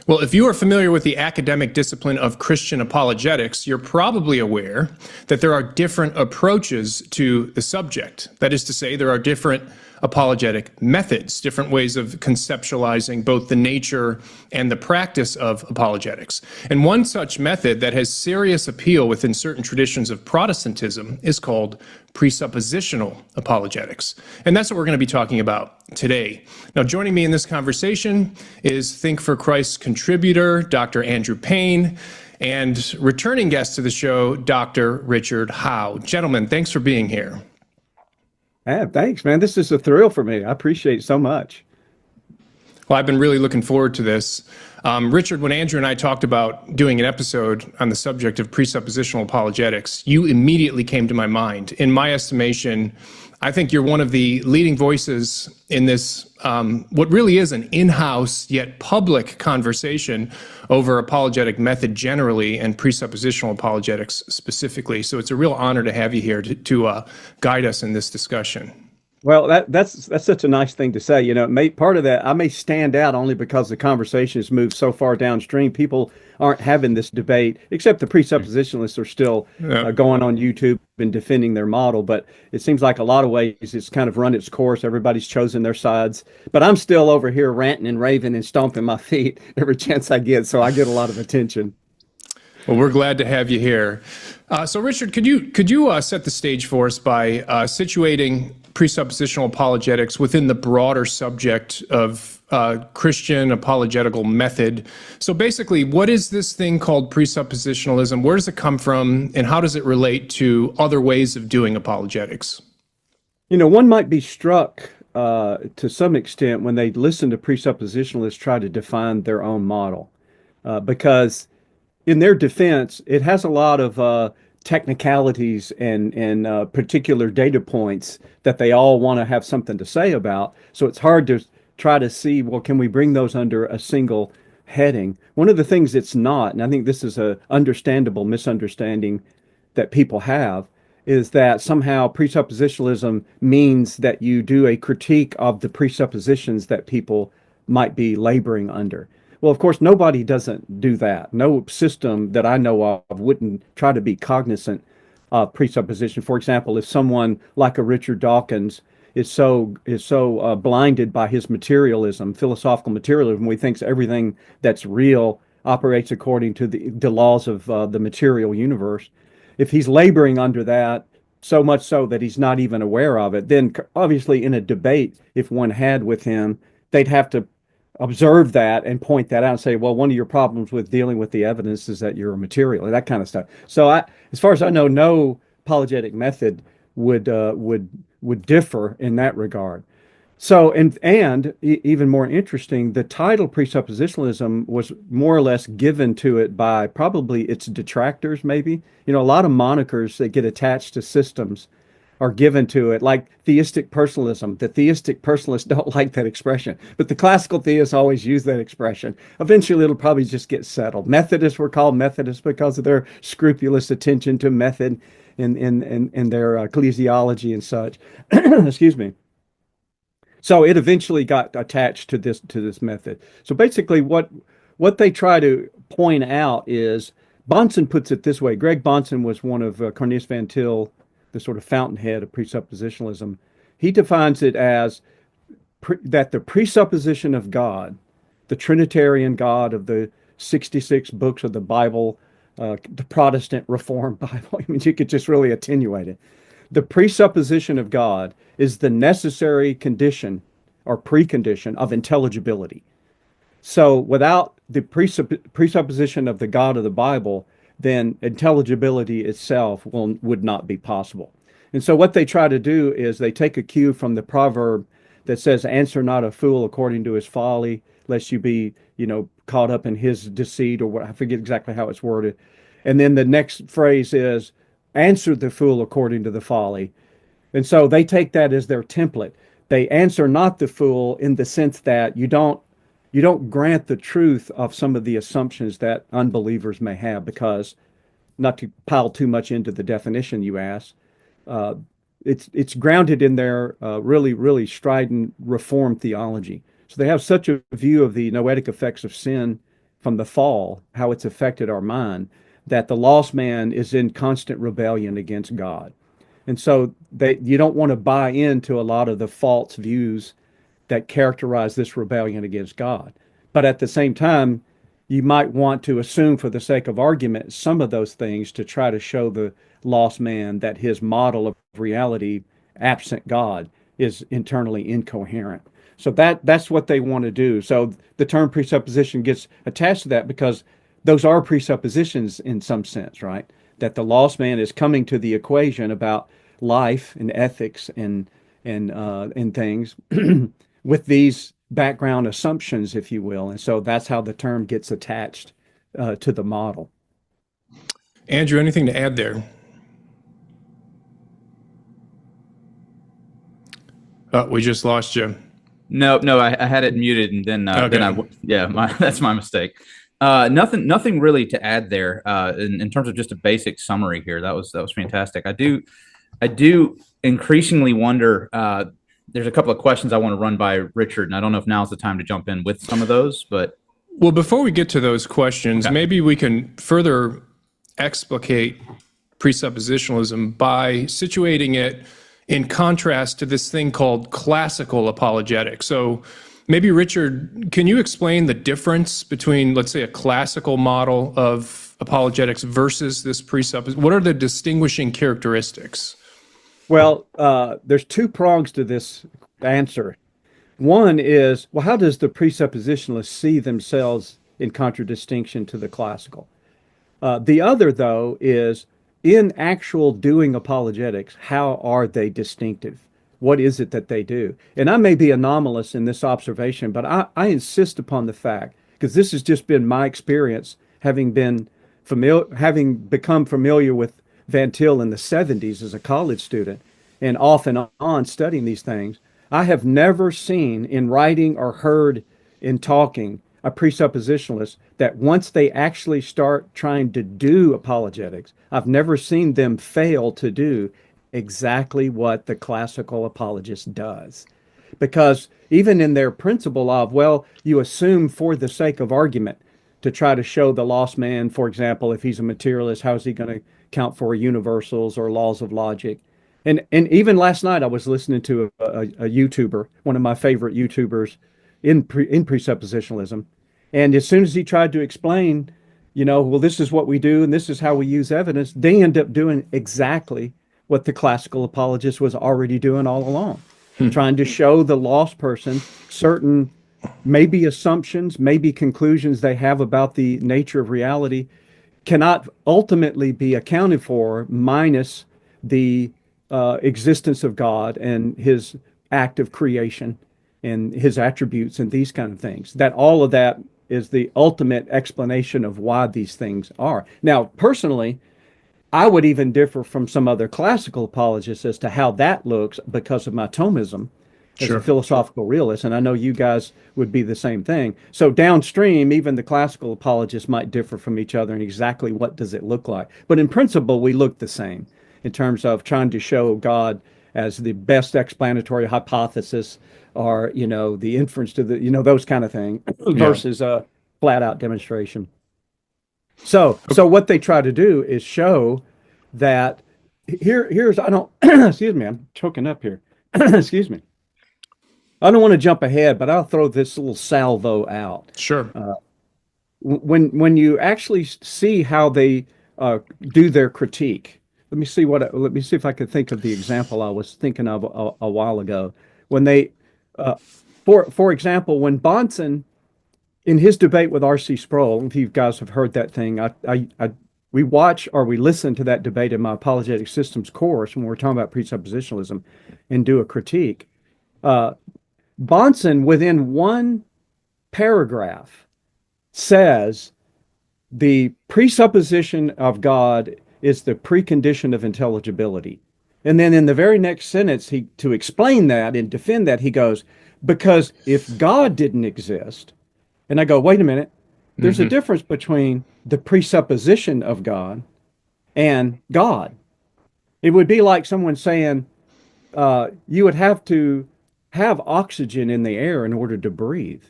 Well, if you are familiar with the academic discipline of Christian apologetics, you're probably aware that there are different approaches to the subject. That is to say, there are different apologetic methods, different ways of conceptualizing both the nature and the practice of apologetics. And one such method that has serious appeal within certain traditions of Protestantism is called presuppositional apologetics. And that's what we're going to be talking about today. Now, joining me in this conversation is Think for Christ contributor, Dr. Andrew Payne, and returning guest to the show, Dr. Richard Howe. Gentlemen, thanks for being here. Thanks, man. This is a thrill for me. I appreciate it so much. Well, I've been really looking forward to this. Richard, when Andrew and I talked about doing an episode on the subject of presuppositional apologetics, you immediately came to my mind. In my estimation, I think you're one of the leading voices in this, what really is an in-house yet public conversation over apologetic method generally and presuppositional apologetics specifically. So it's a real honor to have you here to guide us in this discussion. Well, that's such a nice thing to say. You know, part of that, I may stand out only because the conversation has moved so far downstream. People aren't having this debate, except the presuppositionalists are still going on YouTube and defending their model. But it seems like a lot of ways it's kind of run its course. Everybody's chosen their sides. But I'm still over here ranting and raving and stomping my feet every chance I get. So I get a lot of attention. Well, we're glad to have you here. So, Richard, could you set the stage for us by situating presuppositional apologetics within the broader subject of Christian apologetical method? So basically, what is this thing called presuppositionalism? Where does it come from, and how does it relate to other ways of doing apologetics? You know, one might be struck to some extent when they listen to presuppositionalists try to define their own model, because in their defense, it has a lot of technicalities and particular data points that they all want to have something to say about. So it's hard to try to see, well, can we bring those under a single heading? One of the things it's not, and I think this is a understandable misunderstanding that people have, is that somehow presuppositionalism means that you do a critique of the presuppositions that people might be laboring under. Well, of course, nobody doesn't do that. No system that I know of wouldn't try to be cognizant of presupposition. For example, if someone like a Richard Dawkins is so blinded by his materialism, philosophical materialism, he thinks everything that's real operates according to the laws of the material universe. If he's laboring under that, so much so that he's not even aware of it, then obviously in a debate, if one had with him, they'd have to observe that and point that out and say, well, one of your problems with dealing with the evidence is that you're a material, that kind of stuff. So as far as I know, no apologetic method would differ in that regard. So, and even more interesting, the title presuppositionalism was more or less given to it by probably its detractors, maybe. You know, a lot of monikers that get attached to systems are given to it, like theistic personalism. The theistic personalists don't like that expression, but the classical theists always use that expression. Eventually, it'll probably just get settled. Methodists were called Methodists because of their scrupulous attention to method in their ecclesiology and such. Excuse me. So it eventually got attached to this method. So basically, what they try to point out is, Bahnsen puts it this way. Greg Bahnsen was one of Cornelius Van Til, the sort of fountainhead of presuppositionalism. He defines it as that the presupposition of God, the Trinitarian God of the 66 books of the Bible, the Protestant Reformed Bible, I mean, you could just really attenuate it. The presupposition of God is the necessary condition or precondition of intelligibility. So without the presupposition of the God of the Bible, then intelligibility itself would not be possible. And so what they try to do is they take a cue from the proverb that says, answer not a fool according to his folly, lest you be, caught up in his deceit, or what, I forget exactly how it's worded. And then the next phrase is, answer the fool according to the folly. And so they take that as their template. They answer not the fool in the sense that you don't grant the truth of some of the assumptions that unbelievers may have, because, not to pile too much into the definition you asked, it's grounded in their really, really strident Reformed theology. So they have such a view of the noetic effects of sin, from the fall, how it's affected our mind, that the lost man is in constant rebellion against God. And so you don't want to buy into a lot of the false views that characterize this rebellion against God. But at the same time, you might want to assume, for the sake of argument, some of those things to try to show the lost man that his model of reality, absent God, is internally incoherent. So that's what they want to do. So the term presupposition gets attached to that because those are presuppositions in some sense, right? That the lost man is coming to the equation about life and ethics and things with these background assumptions, if you will. And so that's how the term gets attached to the model. Andrew, anything to add there? Oh, we just lost you. No, I had it muted, and then that's my mistake. Nothing really to add there. In terms of just a basic summary here, that was fantastic. I do increasingly wonder. There's a couple of questions I want to run by Richard, and I don't know if now's the time to jump in with some of those. But well, before we get to those questions, maybe we can further explicate presuppositionalism by situating it in contrast to this thing called classical apologetics. So maybe, Richard, can you explain the difference between, let's say, a classical model of apologetics versus this presupposition? What are the distinguishing characteristics? Well, there's two prongs to this answer. One is, well, how does the presuppositionalist see themselves in contradistinction to the classical? The other, though, is in actual doing apologetics, how are they distinctive? What is it that they do? And I may be anomalous in this observation, but I insist upon the fact, because this has just been my experience, having become familiar with Van Til in the 70s as a college student and off and on studying these things. I have never seen in writing or heard in talking a presuppositionalist that once they actually start trying to do apologetics, I've never seen them fail to do exactly what the classical apologist does. Because even in their principle of, well, you assume for the sake of argument to try to show the lost man, for example, if he's a materialist, how is he going to count for universals or laws of logic? And even last night I was listening to a YouTuber, one of my favorite YouTubers in presuppositionalism. And as soon as he tried to explain, well, this is what we do and this is how we use evidence, they end up doing exactly what the classical apologist was already doing all along, trying to show the lost person certain maybe assumptions, maybe conclusions they have about the nature of reality cannot ultimately be accounted for minus the existence of God and his act of creation and his attributes and these kind of things. That all of that is the ultimate explanation of why these things are. Now, personally, I would even differ from some other classical apologists as to how that looks because of my Thomism as a philosophical realist, and I know you guys would be the same thing. So downstream, even the classical apologists might differ from each other in exactly what does it look like. But in principle, we look the same in terms of trying to show God as the best explanatory hypothesis or, the inference to the, those kind of things versus a flat out demonstration. So what they try to do is show that here's, I don't, excuse me, I'm choking up here. Excuse me. I don't want to jump ahead, but I'll throw this little salvo out. Sure. When you actually see how they do their critique, let me see if I could think of the example I was thinking of a while ago. When they, for example, when Bonson, in his debate with R.C. Sproul, if you guys have heard that thing, we watch or we listen to that debate in my apologetic systems course when we're talking about presuppositionalism and do a critique. Bonson, within one paragraph, says the presupposition of God is the precondition of intelligibility. And then in the very next sentence, to explain that and defend that, he goes, because if God didn't exist, and I go, wait a minute, there's a difference between the presupposition of God and God. It would be like someone saying you would have to have oxygen in the air in order to breathe.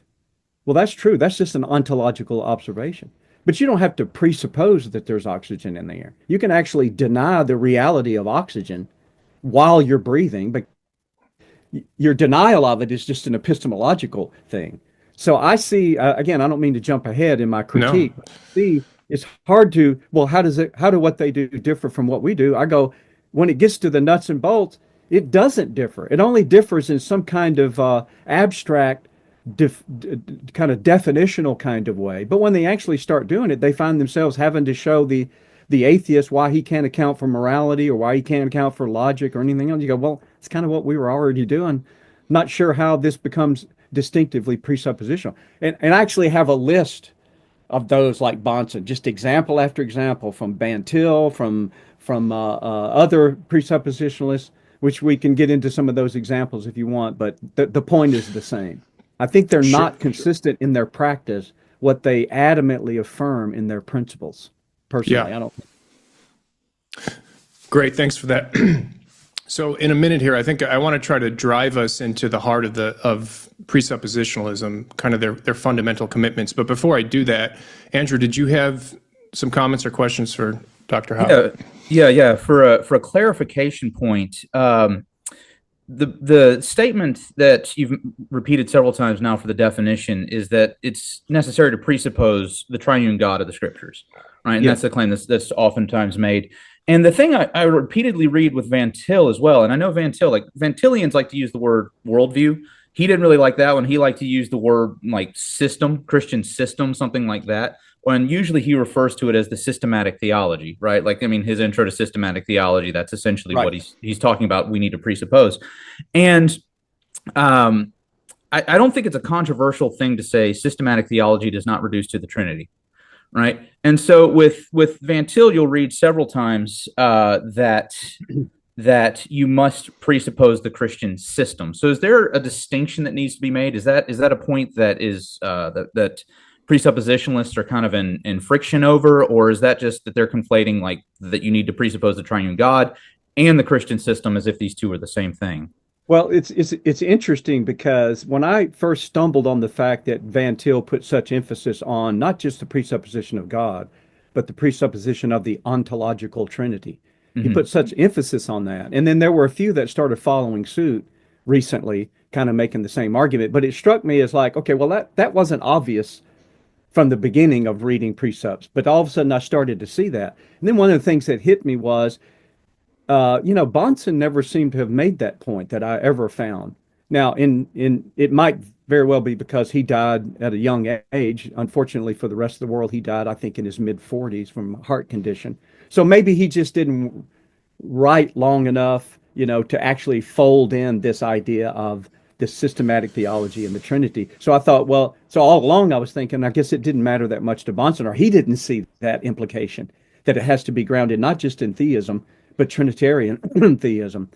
Well, that's true. That's just an ontological observation. But you don't have to presuppose that there's oxygen in the air. You can actually deny the reality of oxygen while you're breathing, but your denial of it is just an epistemological thing. So I see, again, I don't mean to jump ahead in my No. critique, but I see it's hard to, well, how do what they do differ from what we do? I go, when it gets to the nuts and bolts, it doesn't differ. It only differs in some kind of abstract, kind of definitional kind of way. But when they actually start doing it, they find themselves having to show the atheist why he can't account for morality or why he can't account for logic or anything else. You go, well, it's kind of what we were already doing. Not sure how this becomes distinctively presuppositional. And I actually have a list of those like Bonson, just example after example from Van Til, from other presuppositionalists, which we can get into some of those examples if you want, but the point is the same. I think they're not consistent in their practice, what they adamantly affirm in their principles. Personally, I don't. Great, thanks for that. So in a minute here, I think I want to try to drive us into the heart of presuppositionalism, kind of their fundamental commitments. But before I do that, Andrew, did you have some comments or questions for Dr. Howe? Yeah. For a clarification point, the statement that you've repeated several times now for the definition is that it's necessary to presuppose the triune God of the Scriptures, right? And that's the claim that's oftentimes made. And the thing I repeatedly read with Van Til as well, and I know Van Til, like Van Tillians like to use the word worldview. He didn't really like that one. He liked to use the word like system, Christian system, something like that. When usually he refers to it as the systematic theology, right? Like, I mean, his intro to systematic theology, that's essentially what he's talking about. We need to presuppose. And I don't think it's a controversial thing to say systematic theology does not reduce to the Trinity. Right. And so with Van Til, you'll read several times that you must presuppose the Christian system. So is there a distinction that needs to be made? Is that a point that is that presuppositionalists are kind of in friction over, or is that just that they're conflating like that you need to presuppose the triune God and the Christian system as if these two are the same thing? Well, it's interesting because when I first stumbled on the fact that Van Til put such emphasis on not just the presupposition of God, but the presupposition of the ontological Trinity, he put such emphasis on that. And then there were a few that started following suit recently, kind of making the same argument. But it struck me as like, okay, well, that wasn't obvious from the beginning of reading Presupps, but all of a sudden I started to see that. And then one of the things that hit me was, Bonson never seemed to have made that point that I ever found. Now, in it might very well be because he died at a young age. Unfortunately for the rest of the world, he died, I think, in his mid-40s from a heart condition. So maybe he just didn't write long enough, to actually fold in this idea of this systematic theology and the Trinity. So I thought, well, so all along I was thinking, I guess it didn't matter that much to Bonson, or he didn't see that implication that it has to be grounded not just in theism, but Trinitarian theism.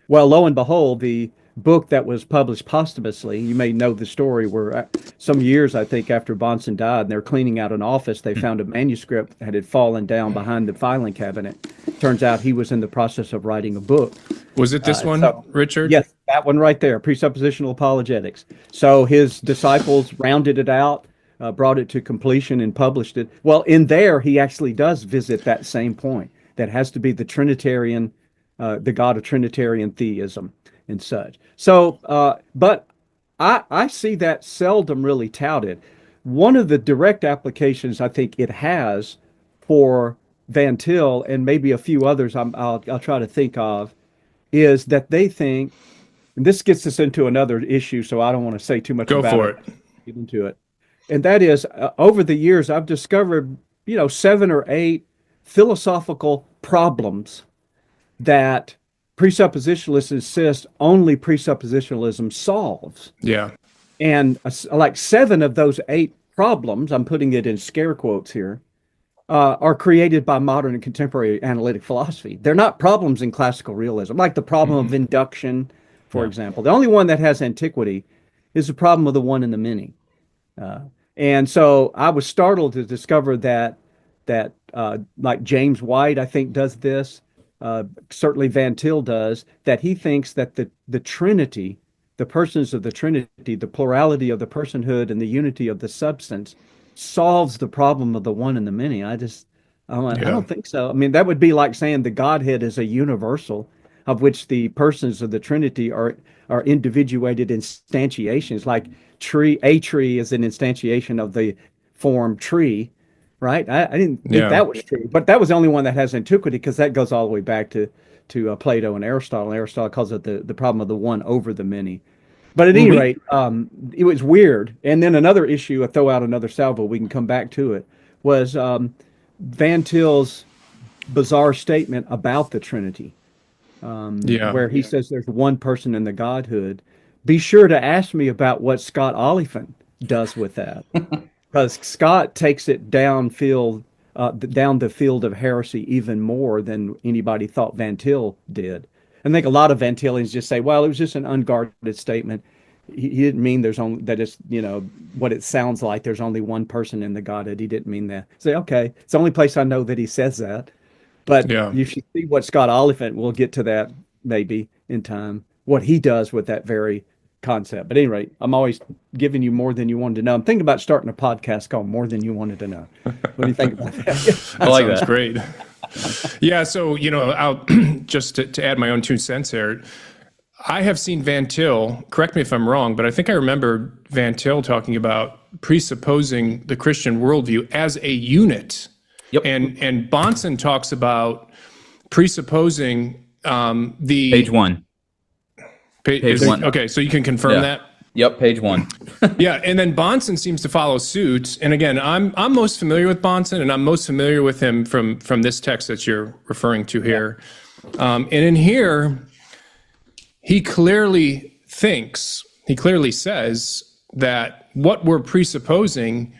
Well, lo and behold, the book that was published posthumously, you may know the story, where some years, I think, after Bonson died, and they're cleaning out an office, they found a manuscript that had fallen down behind the filing cabinet. Turns out he was in the process of writing a book. Was it this one, Richard? Yes, that one right there, Presuppositional Apologetics. So his disciples rounded it out, brought it to completion, and published it. Well, in there, he actually does visit that same point. That has to be the Trinitarian, the God of Trinitarian theism and such. So, but I see that seldom really touted. One of the direct applications I think it has for Van Til and maybe a few others I'll try to think of is that they think, and this gets us into another issue, so I don't want to say too much about it. Go for it. Get into it. And that is, over the years, I've discovered, 7 or 8 philosophical problems that presuppositionalists insist only presuppositionalism solves. Yeah. And like 7 of those 8 problems, I'm putting it in scare quotes here, are created by modern and contemporary analytic philosophy. They're not problems in classical realism, like the problem of induction, for example. The only one that has antiquity is the problem of the one and the many. And so I was startled to discover that like James White, I think, does this. Certainly Van Til does, that he thinks that the Trinity the persons of the Trinity, the plurality of the personhood and the unity of the substance solves the problem of the one and the many. I don't think so. I mean, that would be like saying the Godhead is a universal of which the persons of the Trinity are individuated instantiations. Like a tree is an instantiation of the form tree, right? I didn't think that was true, but that was the only one that has antiquity, because that goes all the way back to Plato and Aristotle. Aristotle calls it the problem of the one over the many. But at any rate, it was weird. And then another issue, I throw out another salvo, we can come back to it, was Van Til's bizarre statement about the Trinity, where he says there's one person in the Godhood. Be sure to ask me about what Scott Oliphant does with that, because Scott takes it down the field of heresy even more than anybody thought Van Til did. I think a lot of Van Tilians just say, well, it was just an unguarded statement. He didn't mean there's only, that it's, what it sounds like, there's only one person in the Godhead. He didn't mean that. Say, okay, it's the only place I know that he says that. But you should see what Scott Oliphant, we'll get to that maybe in time, what he does with that very concept. But at any rate, I'm always giving you more than you wanted to know. I'm thinking about starting a podcast called More Than You Wanted to Know. What do you think about that? I like that. Sounds great. Yeah, so, I'll just to add my own 2 cents here. I have seen Van Til, correct me if I'm wrong, but I think I remember Van Til talking about presupposing the Christian worldview as a unit. Yep. And Bahnsen talks about presupposing the... Page 1. Page 1. Okay, so you can confirm that? Yep, page 1. Yeah, and then Bahnsen seems to follow suit. And again, I'm most familiar with Bahnsen, and I'm most familiar with him from this text that you're referring to here. And in here, he clearly says that what we're presupposing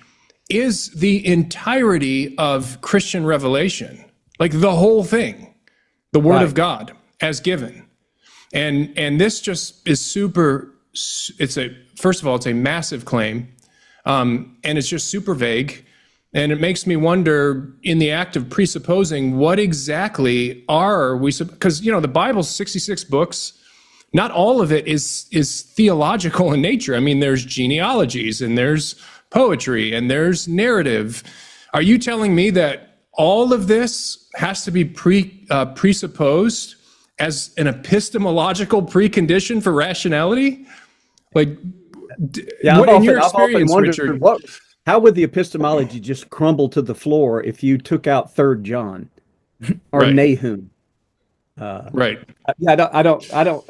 is the entirety of Christian revelation, like the whole thing, the Word of God as given. And this just is first of all, it's a massive claim, and it's just super vague. And it makes me wonder, in the act of presupposing, what exactly are we, because, the Bible's 66 books, not all of it is theological in nature. I mean, there's genealogies, and there's poetry, and there's narrative. Are you telling me that all of this has to be presupposed as an epistemological precondition for rationality? Like, what in your experience, Richard? How would the epistemology just crumble to the floor if you took out 3rd John or Nahum? Right. Yeah,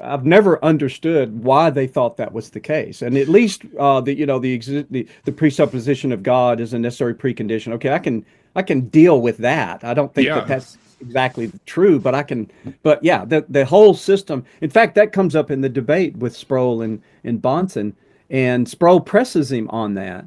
I've never understood why they thought that was the case. And at least the presupposition of God is a necessary precondition. Okay, I can deal with that. I don't think that's exactly true, but the whole system. In fact, that comes up in the debate with Sproul and Bahnsen, and Sproul presses him on that.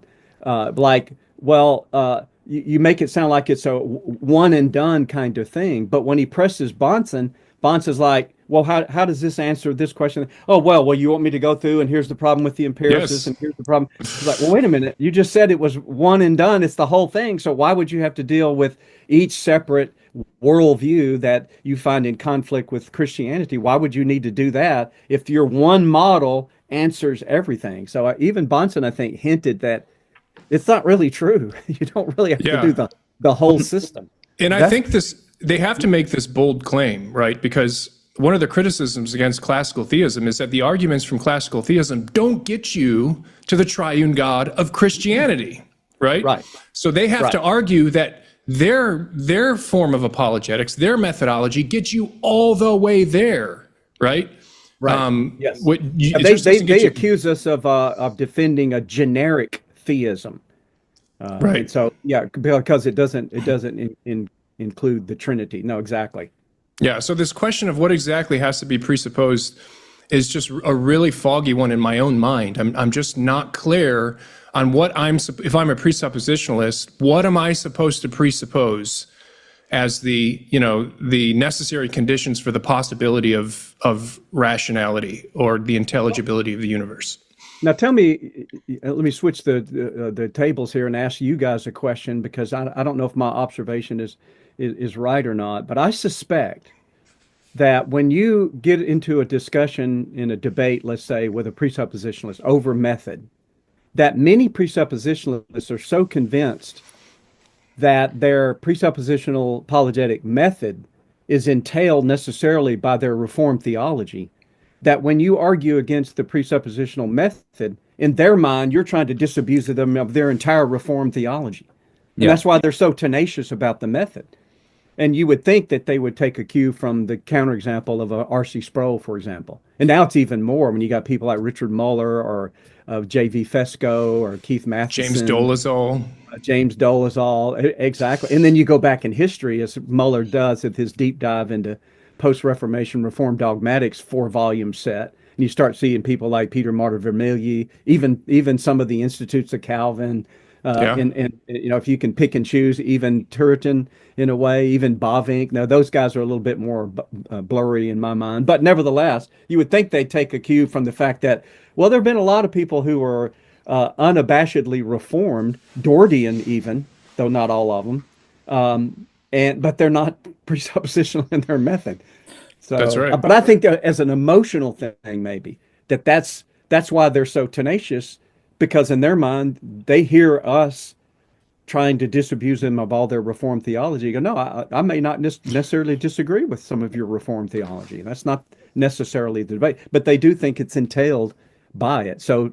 You make it sound like it's a one and done kind of thing, but when he presses Bahnsen's like, well, how does this answer this question? Oh, well, you want me to go through, and here's the problem with the empiricists, and here's the problem. It's like, well, wait a minute. You just said it was one and done. It's the whole thing. So why would you have to deal with each separate worldview that you find in conflict with Christianity? Why would you need to do that if your one model answers everything? So even Bahnsen, I think, hinted that it's not really true. You don't really have to do the whole system. And I think they have to make this bold claim, right? Because one of the criticisms against classical theism is that the arguments from classical theism don't get you to the triune God of Christianity, right? Right. So they have to argue that their form of apologetics, their methodology, gets you all the way there, right? Right. Yes. They accuse us of defending a generic theism, right? And so because it doesn't include the Trinity. No, exactly. Yeah. So this question of what exactly has to be presupposed is just a really foggy one in my own mind. I'm just not clear on what if I'm a presuppositionalist, what am I supposed to presuppose as the necessary conditions for the possibility of rationality or the intelligibility of the universe? Now, tell me, let me switch the tables here and ask you guys a question, because I don't know if my observation is right or not, but I suspect that when you get into a discussion in a debate, let's say with a presuppositionalist over method, that many presuppositionalists are so convinced that their presuppositional apologetic method is entailed necessarily by their Reformed theology, that when you argue against the presuppositional method, in their mind, you're trying to disabuse them of their entire Reformed theology. And that's why they're so tenacious about the method. And you would think that they would take a cue from the counterexample of R.C. Sproul, for example. And now it's even more when you got people like Richard Muller or J.V. Fesco or Keith Matheson. James Dolezal. James Dolezal, exactly. And then you go back in history, as Muller does with his deep dive into post-Reformation Reformed dogmatics 4-volume set. And you start seeing people like Peter Martyr Vermigli, even some of the Institutes of Calvin, and if you can pick and choose, even Turretin in a way, even Bavinck. Now those guys are a little bit more blurry in my mind, but nevertheless, you would think they'd take a cue from the fact that, well, there have been a lot of people who are unabashedly Reformed, Dordian even, though not all of them, but they're not presuppositional in their method. So, that's right. But I think as an emotional thing, maybe that's why they're so tenacious, because in their mind they hear us trying to disabuse them of all their Reformed theology. You go, no, I may not necessarily disagree with some of your Reformed theology. That's not necessarily the debate, but they do think it's entailed by it. So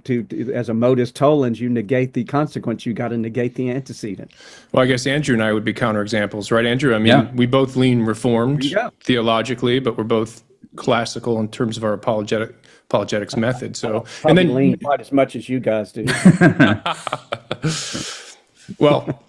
as a modus tollens, you negate the consequence, you got to negate the antecedent. Well, I guess Andrew and I would be counterexamples, right, Andrew? I mean, we both lean Reformed theologically, but we're both classical in terms of our apologetics method. So, and then lean quite as much as you guys do. Well,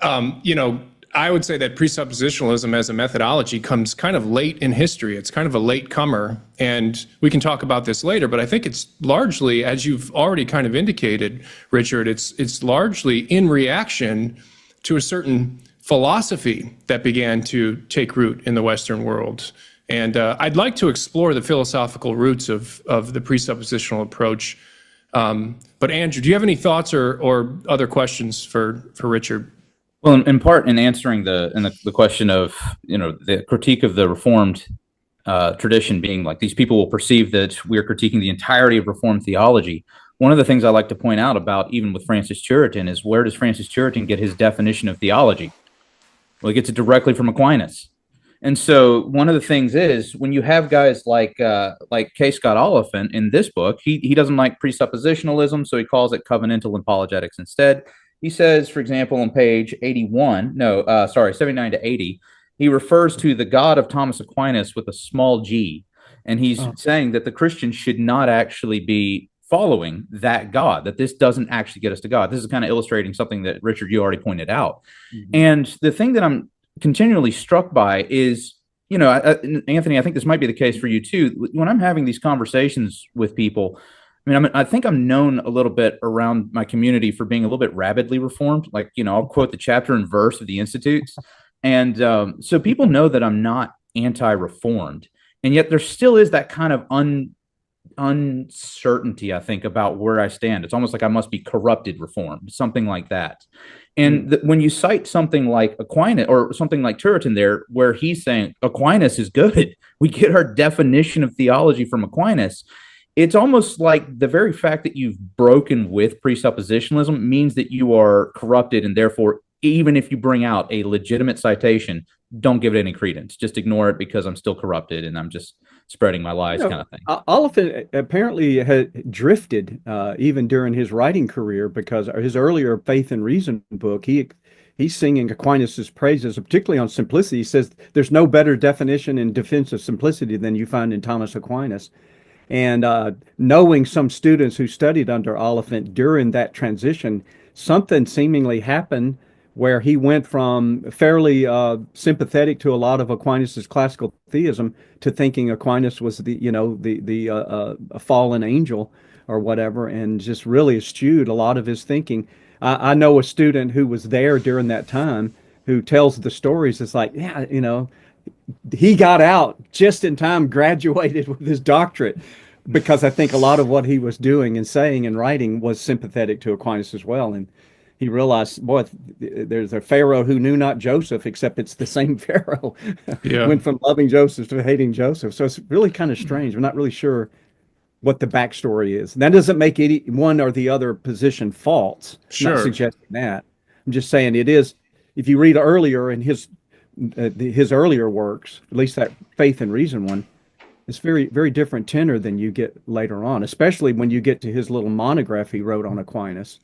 I would say that presuppositionalism as a methodology comes kind of late in history. It's kind of a late comer, and we can talk about this later, but I think it's largely, as you've already kind of indicated, Richard, it's largely in reaction to a certain philosophy that began to take root in the Western world. And I'd like to explore the philosophical roots of the presuppositional approach. But Andrew, do you have any thoughts or other questions for Richard? Well, in part, in answering the question of the critique of the Reformed tradition being like these people will perceive that we're critiquing the entirety of Reformed theology. One of the things I like to point out about even with Francis Turretin is, where does Francis Turretin get his definition of theology? Well, he gets it directly from Aquinas. And so one of the things is, when you have guys like K. Scott Oliphant in this book, he doesn't like presuppositionalism, so he calls it covenantal apologetics instead. He says, for example, on page 79 to 80, he refers to the God of Thomas Aquinas with a small g. And he's saying that the Christian should not actually be following that God, that this doesn't actually get us to God. This is kind of illustrating something that, Richard, you already pointed out. Mm-hmm. And the thing that I'm continually struck by is, Anthony, I think this might be the case for you too. When I'm having these conversations with people, I think I'm known a little bit around my community for being a little bit rabidly Reformed. Like, I'll quote the chapter and verse of the Institutes. And so people know that I'm not anti-Reformed. And yet there still is that kind of uncertainty, I think, about where I stand. It's almost like I must be corrupted Reformed, something like that. And when you cite something like Aquinas or something like Turretin there, where he's saying Aquinas is good, we get our definition of theology from Aquinas, it's almost like the very fact that you've broken with presuppositionalism means that you are corrupted, and therefore, even if you bring out a legitimate citation, don't give it any credence. Just ignore it because I'm still corrupted and I'm just spreading my lies, kind of thing. Oliphant apparently had drifted even during his writing career, because his earlier Faith and Reason book, he's singing Aquinas' praises, particularly on simplicity. He says there's no better definition in defense of simplicity than you find in Thomas Aquinas. And knowing some students who studied under Oliphant during that transition, something seemingly happened where he went from fairly sympathetic to a lot of Aquinas' classical theism to thinking Aquinas was a fallen angel or whatever, and just really eschewed a lot of his thinking. I know a student who was there during that time who tells the stories. It's like, he got out just in time, graduated with his doctorate, because I think a lot of what he was doing and saying and writing was sympathetic to Aquinas as well. And he realized, boy, there's a Pharaoh who knew not Joseph, except it's the same Pharaoh. Yeah. Went from loving Joseph to hating Joseph. So it's really kind of strange. We're not really sure what the backstory is. That doesn't make any one or the other position false. I'm not Sure. suggesting that. I'm just saying it is. If you read earlier in his earlier works, at least that Faith and Reason one, it's very different tenor than you get later on, especially when you get to his little monograph he wrote on Aquinas.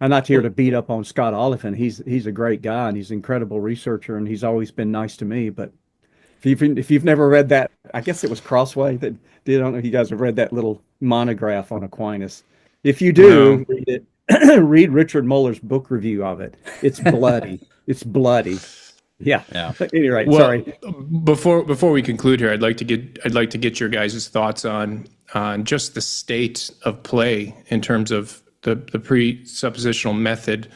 I'm not here to beat up on Scott Oliphant. He's a great guy and he's an incredible researcher and he's always been nice to me. But if you've never read that, I guess it was Crossway that did. I don't know if you guys have read that little monograph on Aquinas. If you do, No. read it. Read Richard Muller's book review of it. It's bloody. It's bloody. Yeah. Anyway, Well, sorry. before we conclude here, I'd like to get your guys' thoughts on just the state of play in terms of the presuppositional method,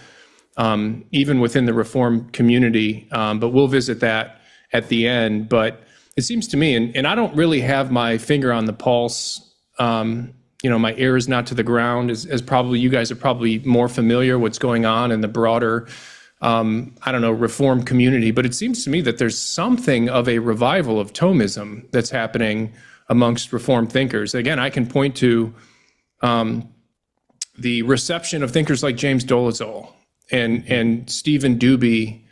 even within the Reformed community. But we'll visit that at the end. But it seems to me, and I don't really have my finger on the pulse. My ear is not to the ground, as probably you guys are probably more familiar what's going on in the broader, Reformed community. But it seems to me that there's something of a revival of Thomism that's happening amongst Reformed thinkers. Again, I can point to the reception of thinkers like James Dolezal and Stephen Duby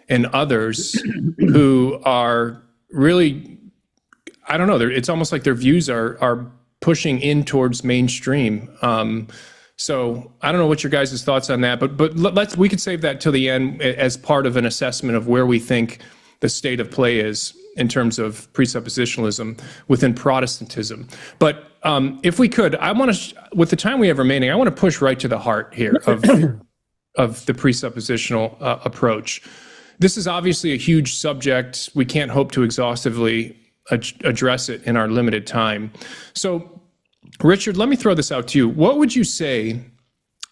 and others who are really, I don't know, it's almost like their views are pushing in towards mainstream. So I don't know what your guys' thoughts on that, but we could save that till the end as part of an assessment of where we think the state of play is in terms of presuppositionalism within Protestantism. But if we could, I want to, with the time we have remaining, I want to push right to the heart here of the presuppositional approach. This is obviously a huge subject. We can't hope to exhaustively address it in our limited time. So, Richard, let me throw this out to you. What would you say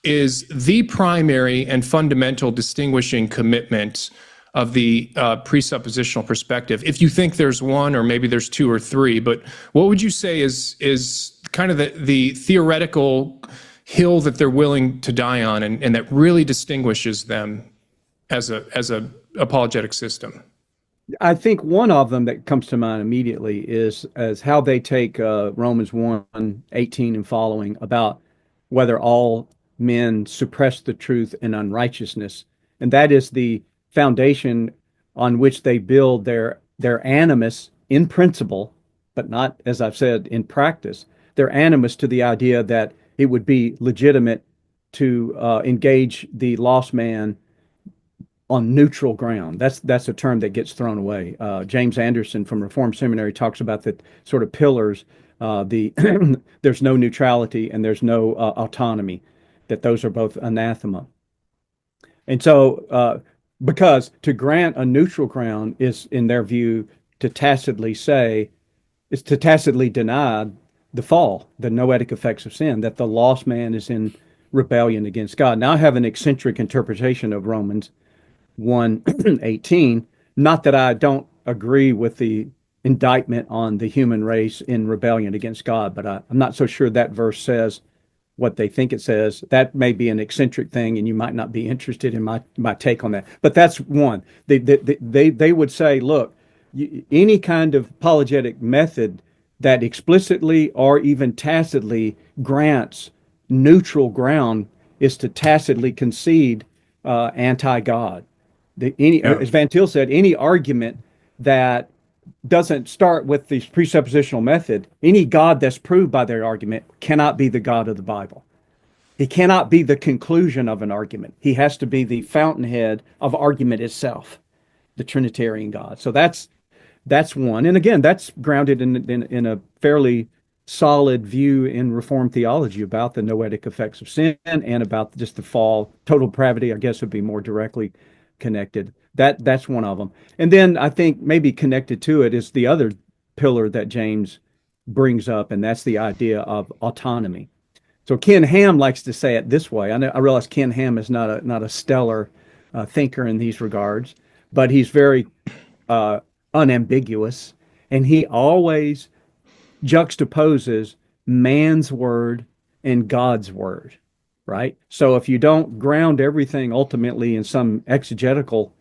is the primary and fundamental distinguishing commitment of the presuppositional perspective? If you think there's one, or maybe there's two or three, but what would you say is kind of the theoretical hill that they're willing to die on and that really distinguishes them as a apologetic system? I think one of them that comes to mind immediately is as how they take Romans 1:18 and following about whether all men suppress the truth in unrighteousness. And that is the foundation on which they build their animus in principle, but not, as I've said, in practice. Their animus to the idea that it would be legitimate to engage the lost man on neutral ground. That's a term that gets thrown away. James Anderson from Reformed Seminary talks about the sort of pillars. There's no neutrality and there's no autonomy. That those are both anathema. And so, because to grant a neutral ground is, in their view, to tacitly deny the fall, the noetic effects of sin, that the lost man is in rebellion against God. Now, I have an eccentric interpretation of Romans 1:18. Not that I don't agree with the indictment on the human race in rebellion against God, but I'm not so sure that verse says what they think it says. That may be an eccentric thing, and you might not be interested in my take on that. But that's one. They would say, look, any kind of apologetic method that explicitly or even tacitly grants neutral ground is to tacitly concede anti-God. As Van Til said, any argument that doesn't start with the presuppositional method, any God that's proved by their argument cannot be the God of the Bible. He cannot be the conclusion of an argument. He has to be the fountainhead of argument itself, the Trinitarian God. So that's one. And again, that's grounded in a fairly solid view in Reformed theology about the noetic effects of sin and about just the fall. Total depravity, I guess, would be more directly connected. That's one of them. And then I think maybe connected to it is the other pillar that James brings up, and that's the idea of autonomy. So Ken Ham likes to say it this way. I realize Ken Ham is not a stellar thinker in these regards, but he's very unambiguous, and he always juxtaposes man's word and God's word. right? So if you don't ground everything ultimately in some exegetical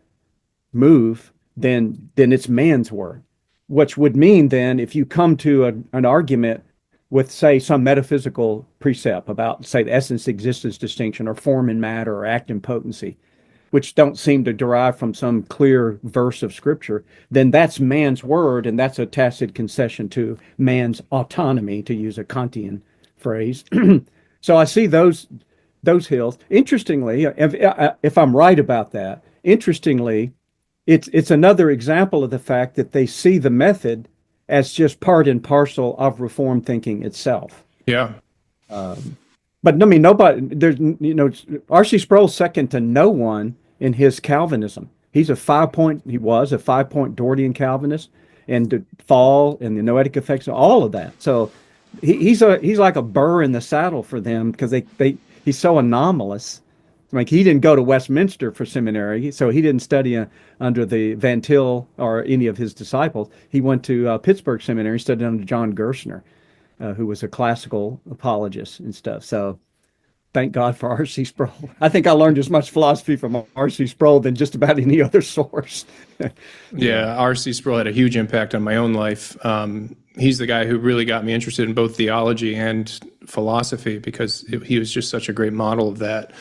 move, then it's man's word, which would mean then if you come to an argument with, say, some metaphysical precept about, say, the essence existence distinction or form and matter or act and potency, which don't seem to derive from some clear verse of scripture, then that's man's word, and that's a tacit concession to man's autonomy, to use a Kantian phrase. So I see those hills. Interestingly, if I'm right about that, interestingly, it's another example of the fact that they see the method as just part and parcel of Reformed thinking itself. Yeah. But I mean, nobody, there's, R.C. Sproul's second to no one in his Calvinism. He was a 5-point Dohertyan Calvinist, and the fall and the noetic effects, all of that. So he's like a burr in the saddle for them because he's so anomalous. Like, he didn't go to Westminster for seminary, so he didn't study under the Van Til or any of his disciples. He went to Pittsburgh Seminary, studied under John Gerstner, who was a classical apologist and stuff. So thank God for R.C. Sproul. I think I learned as much philosophy from R.C. Sproul than just about any other source. Yeah, R.C. Sproul had a huge impact on my own life. He's the guy who really got me interested in both theology and philosophy because he was just such a great model of that.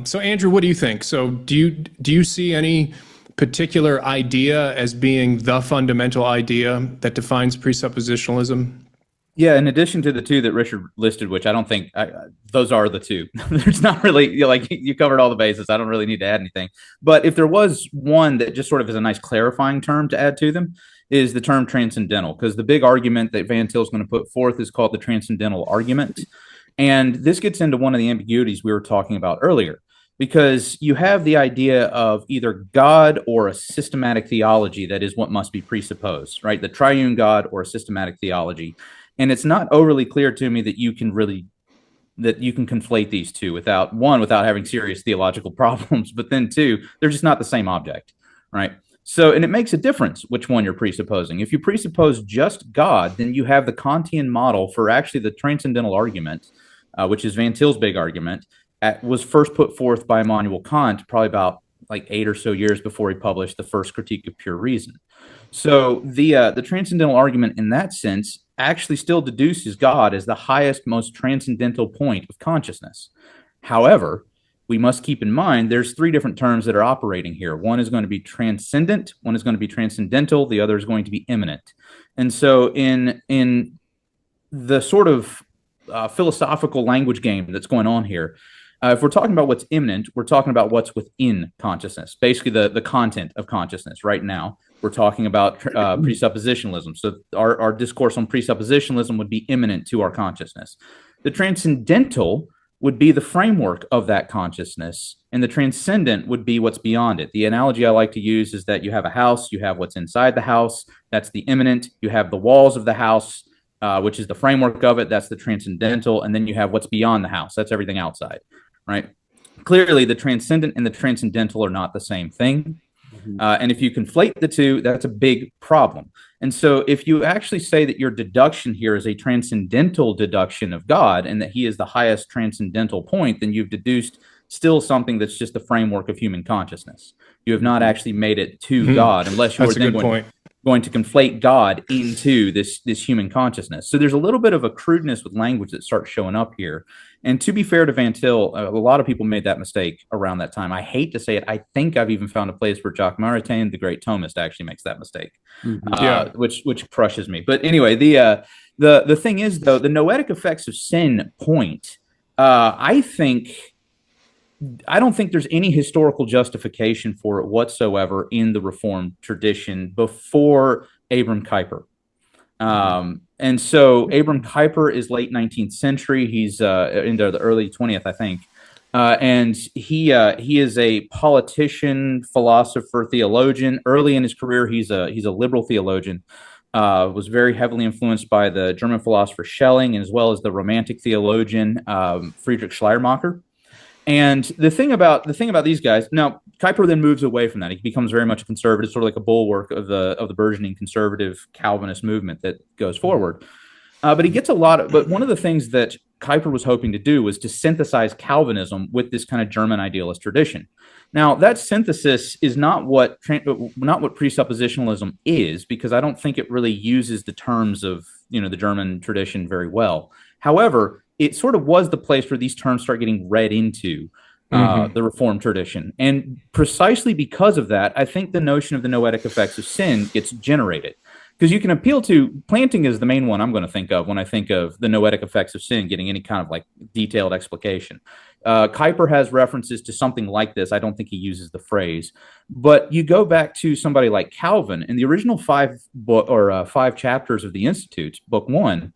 So Andrew, what do you think? So do you see any particular idea as being the fundamental idea that defines presuppositionalism? Yeah, in addition to the two that Richard listed, which I don't think those are the two. There's not really, you covered all the bases. I don't really need to add anything. But if there was one that just sort of is a nice clarifying term to add to them, is the term transcendental, because the big argument that Van Til is going to put forth is called the transcendental argument. And this gets into one of the ambiguities we were talking about earlier, because you have the idea of either God or a systematic theology that is what must be presupposed, right? The triune God or a systematic theology. And it's not overly clear to me that you can conflate these two without having serious theological problems, but then two, they're just not the same object, right? So, and it makes a difference which one you're presupposing. If you presuppose just God, then you have the Kantian model for actually the transcendental argument, which is Van Til's big argument, was first put forth by Immanuel Kant probably about like 8 or so years before he published the first Critique of Pure Reason. So the transcendental argument in that sense actually still deduces God as the highest, most transcendental point of consciousness. However, we must keep in mind there's 3 different terms that are operating here. One is going to be transcendent, one is going to be transcendental, the other is going to be immanent. And so in the sort of philosophical language game that's going on here, if we're talking about what's immanent, we're talking about what's within consciousness, basically the content of consciousness. Right now, we're talking about presuppositionalism. So our discourse on presuppositionalism would be immanent to our consciousness. The transcendental would be the framework of that consciousness, and the transcendent would be what's beyond it. The analogy I like to use is that you have a house, you have what's inside the house, that's the immanent, you have the walls of the house, which is the framework of it, that's the transcendental, and then you have what's beyond the house, that's everything outside, right? Clearly, the transcendent and the transcendental are not the same thing. And if you conflate the two, that's a big problem. And so if you actually say that your deduction here is a transcendental deduction of God and that he is the highest transcendental point, then you've deduced still something that's just the framework of human consciousness. You have not actually made it to God, unless you're then going to conflate God into this human consciousness. So there's a little bit of a crudeness with language that starts showing up here. And to be fair to Van Til, a lot of people made that mistake around that time. I hate to say it. I think I've even found a place where Jacques Maritain, the great Thomist, actually makes that mistake, which crushes me. But anyway, the thing is, though, the noetic effects of sin point, I don't think there's any historical justification for it whatsoever in the Reformed tradition before Abram Kuyper. And so Abram Kuyper is late 19th century. He's into the early 20th, I think. And he is a politician, philosopher, theologian. Early in his career, he's a liberal theologian. Was very heavily influenced by the German philosopher Schelling, as well as the Romantic theologian Friedrich Schleiermacher. And the thing about these guys, now Kuyper then moves away from that. He becomes very much a conservative, sort of like a bulwark of the burgeoning conservative Calvinist movement that goes forward. But he gets but one of the things that Kuyper was hoping to do was to synthesize Calvinism with this kind of German idealist tradition. Now, that synthesis is not what presuppositionalism is, because I don't think it really uses the terms of the German tradition very well. However, it sort of was the place where these terms start getting read into the Reformed tradition. And precisely because of that, I think the notion of the noetic effects of sin gets generated. Because you can appeal to, planting is the main one I'm going to think of when I think of the noetic effects of sin getting any kind of like detailed explication. Kuyper has references to something like this. I don't think he uses the phrase. But you go back to somebody like Calvin, and the original five chapters of the Institutes, book 1,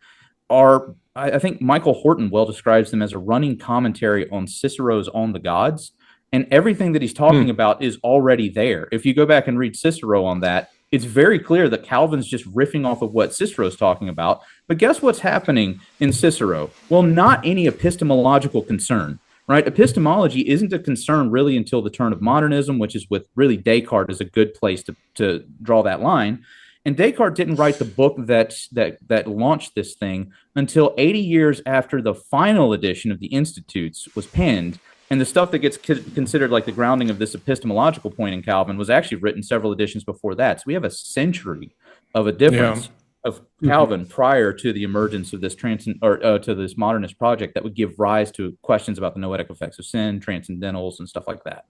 are, I think Michael Horton well describes them as a running commentary on Cicero's On the Gods. And everything that he's talking about is already there. If you go back and read Cicero on that, it's very clear that Calvin's just riffing off of what Cicero's talking about. But guess what's happening in Cicero? Well, not any epistemological concern, right? Epistemology isn't a concern really until the turn of modernism, which is with really Descartes is a good place to draw that line. And Descartes didn't write the book that launched this thing until 80 years after the final edition of the Institutes was penned. And the stuff that gets considered like the grounding of this epistemological point in Calvin was actually written several editions before that. So we have a century of a difference of Calvin prior to the emergence of this to this modernist project that would give rise to questions about the noetic effects of sin, transcendentals, and stuff like that.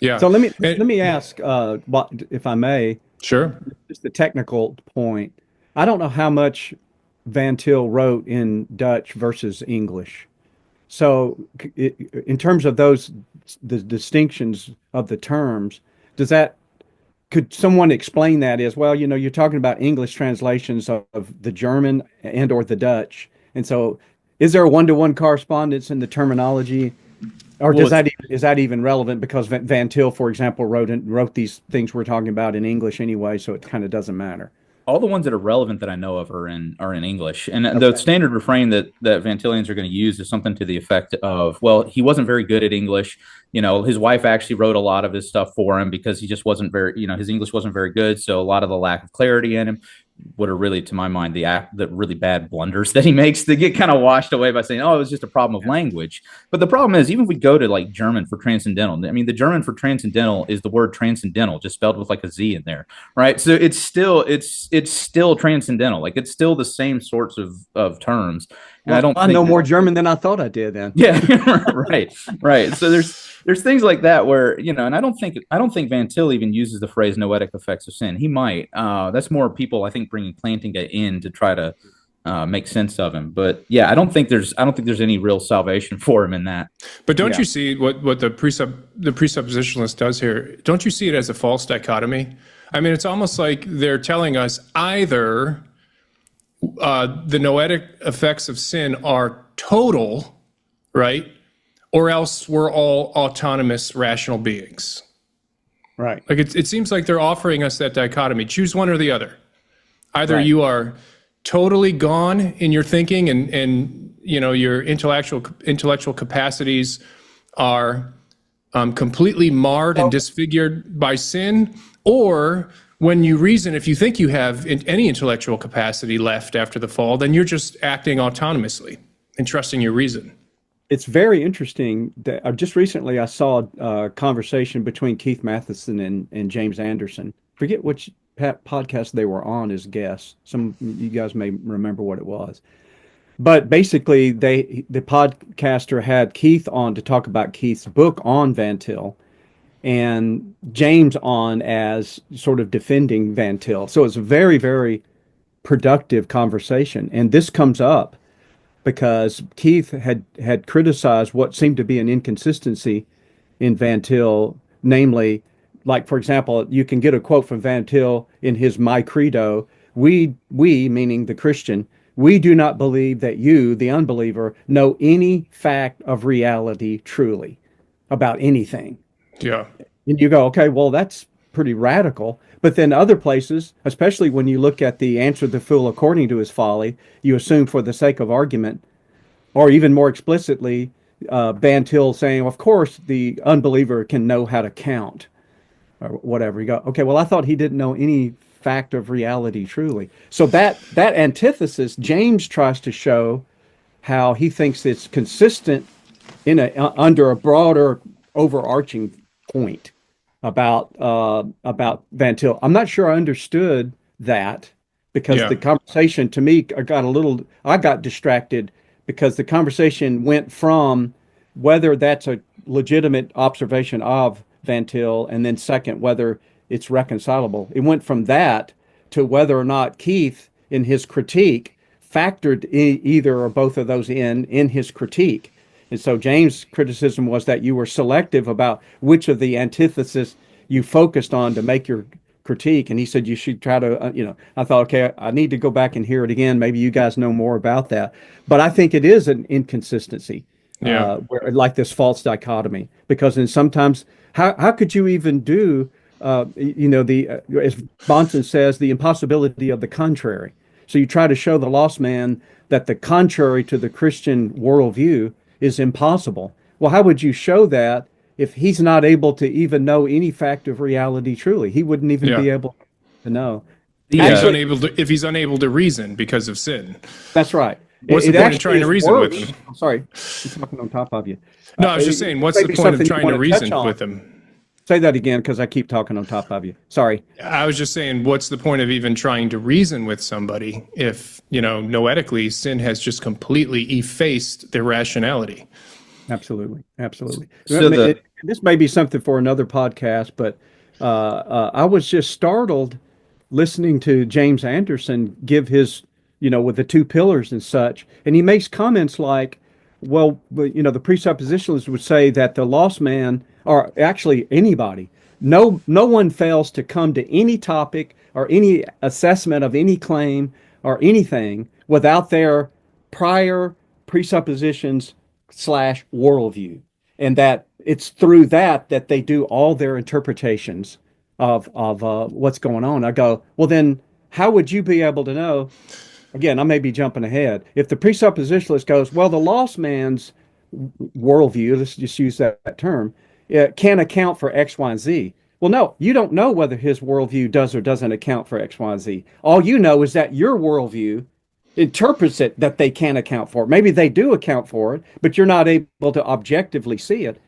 Yeah. So let me ask, if I may. Sure. Just the technical point. I don't know how much Van Til wrote in Dutch versus English. So in terms of the distinctions of the terms, could someone explain that as well? You're talking about English translations of the German and or the Dutch. And so is there a one-to-one correspondence in the terminology? Or is that even relevant? Because Van Til, for example, wrote these things we're talking about in English anyway, so it kind of doesn't matter. All the ones that are relevant that I know of are in English. And the standard refrain that Van Tilians are going to use is something to the effect of, well, he wasn't very good at English. His wife actually wrote a lot of his stuff for him because he just wasn't his English wasn't very good. So a lot of the lack of clarity in him, what are really, to my mind, the really bad blunders that he makes, they get kind of washed away by saying, oh, it was just a problem of language. But the problem is, even if we go to like German for transcendental, I mean, the German for transcendental is the word transcendental, just spelled with like a Z in there, right? So it's still transcendental. Like it's still the same sorts of terms. And I know more German than I thought I did then. Yeah, right. So there's things like that where, and I don't think Van Til even uses the phrase noetic effects of sin. He might. That's more people, I think, bringing Plantinga in to try to make sense of him. But yeah, I don't think there's any real salvation for him in that. But don't you see what the presuppositionalist does here? Don't you see it as a false dichotomy? I mean, it's almost like they're telling us either the noetic effects of sin are total, right? Or else we're all autonomous, rational beings. Right. Like it seems like they're offering us that dichotomy. Choose one or the other. Either you are totally gone in your thinking and your intellectual capacities are completely marred and disfigured by sin, or when you reason, if you think you have any intellectual capacity left after the fall, then you're just acting autonomously and trusting your reason. It's very interesting that just recently I saw a conversation between Keith Matheson and James Anderson. Forget which podcast they were on as guests. Some you guys may remember what it was. But basically, the podcaster had Keith on to talk about Keith's book on Van Til, and James on as sort of defending Van Til. So it's a very, very productive conversation. And this comes up because Keith had criticized what seemed to be an inconsistency in Van Til, namely, like, for example, you can get a quote from Van Til in his My Credo, we, meaning the Christian, we do not believe that you, the unbeliever, know any fact of reality truly about anything. Yeah. And you go, okay, well, that's pretty radical. But then other places, especially when you look at the answer the fool according to his folly, you assume for the sake of argument, or even more explicitly, Van Til saying, of course, the unbeliever can know how to count, or whatever. You go, okay, well, I thought he didn't know any fact of reality truly. So that antithesis, James tries to show, how he thinks it's consistent in under a broader overarching point about Van Til. I'm not sure I understood that, because the conversation to me I got distracted because the conversation went from whether that's a legitimate observation of Van Til, and then second, whether it's reconcilable. It went from that to whether or not Keith, in his critique, factored either or both of those in his critique. And so James' criticism was that you were selective about which of the antithesis you focused on to make your critique. And he said you should try to, I thought, okay, I need to go back and hear it again. Maybe you guys know more about that. But I think it is an inconsistency, like this false dichotomy. Because then sometimes, how could you even do, as Bonson says, the impossibility of the contrary. So you try to show the lost man that the contrary to the Christian worldview is impossible. Well, how would you show that if he's not able to even know any fact of reality truly? He wouldn't even be able to know. If he's unable to reason because of sin. That's right. What's the point of trying to reason with him? I'm sorry, I'm talking on top of you. No, I was just saying, what's the point of trying to reason with him? Say that again, because I keep talking on top of you. Sorry. I was just saying, what's the point of even trying to reason with somebody if, noetically, sin has just completely effaced their rationality? Absolutely. So this may be something for another podcast, but I was just startled listening to James Anderson give his, with the two pillars and such, and he makes comments like, well, the presuppositionalists would say that the lost man, or actually anybody, no one fails to come to any topic or any assessment of any claim or anything without their prior presuppositions / worldview, and that it's through that they do all their interpretations of what's going on. I go, well, then how would you be able to know? Again, I may be jumping ahead. If the presuppositionalist goes, well, the lost man's worldview, let's just use that term, can account for X, Y, and Z. Well, no, you don't know whether his worldview does or doesn't account for X, Y, and Z. All you know is that your worldview interprets it that they can account for it. Maybe they do account for it, but you're not able to objectively see it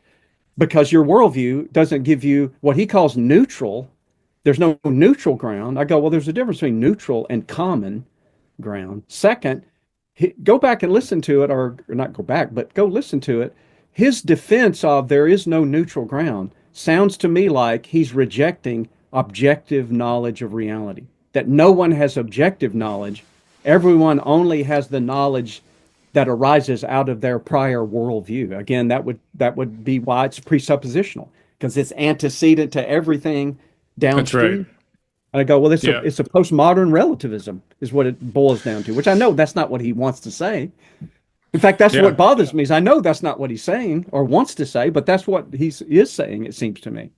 because your worldview doesn't give you what he calls neutral. There's no neutral ground. I go, well, there's a difference between neutral and common ground. Second, go back and listen to it, or not go back, but go listen to it. His defense of there is no neutral ground sounds to me like he's rejecting objective knowledge of reality, that no one has objective knowledge. Everyone only has the knowledge that arises out of their prior worldview. Again, that would be why it's presuppositional, because it's antecedent to everything downstream. That's right. And I go, well, it's a postmodern relativism is what it boils down to, which I know that's not what he wants to say. In fact, that's what bothers me, is I know that's not what he's saying or wants to say, but that's what he is saying, it seems to me.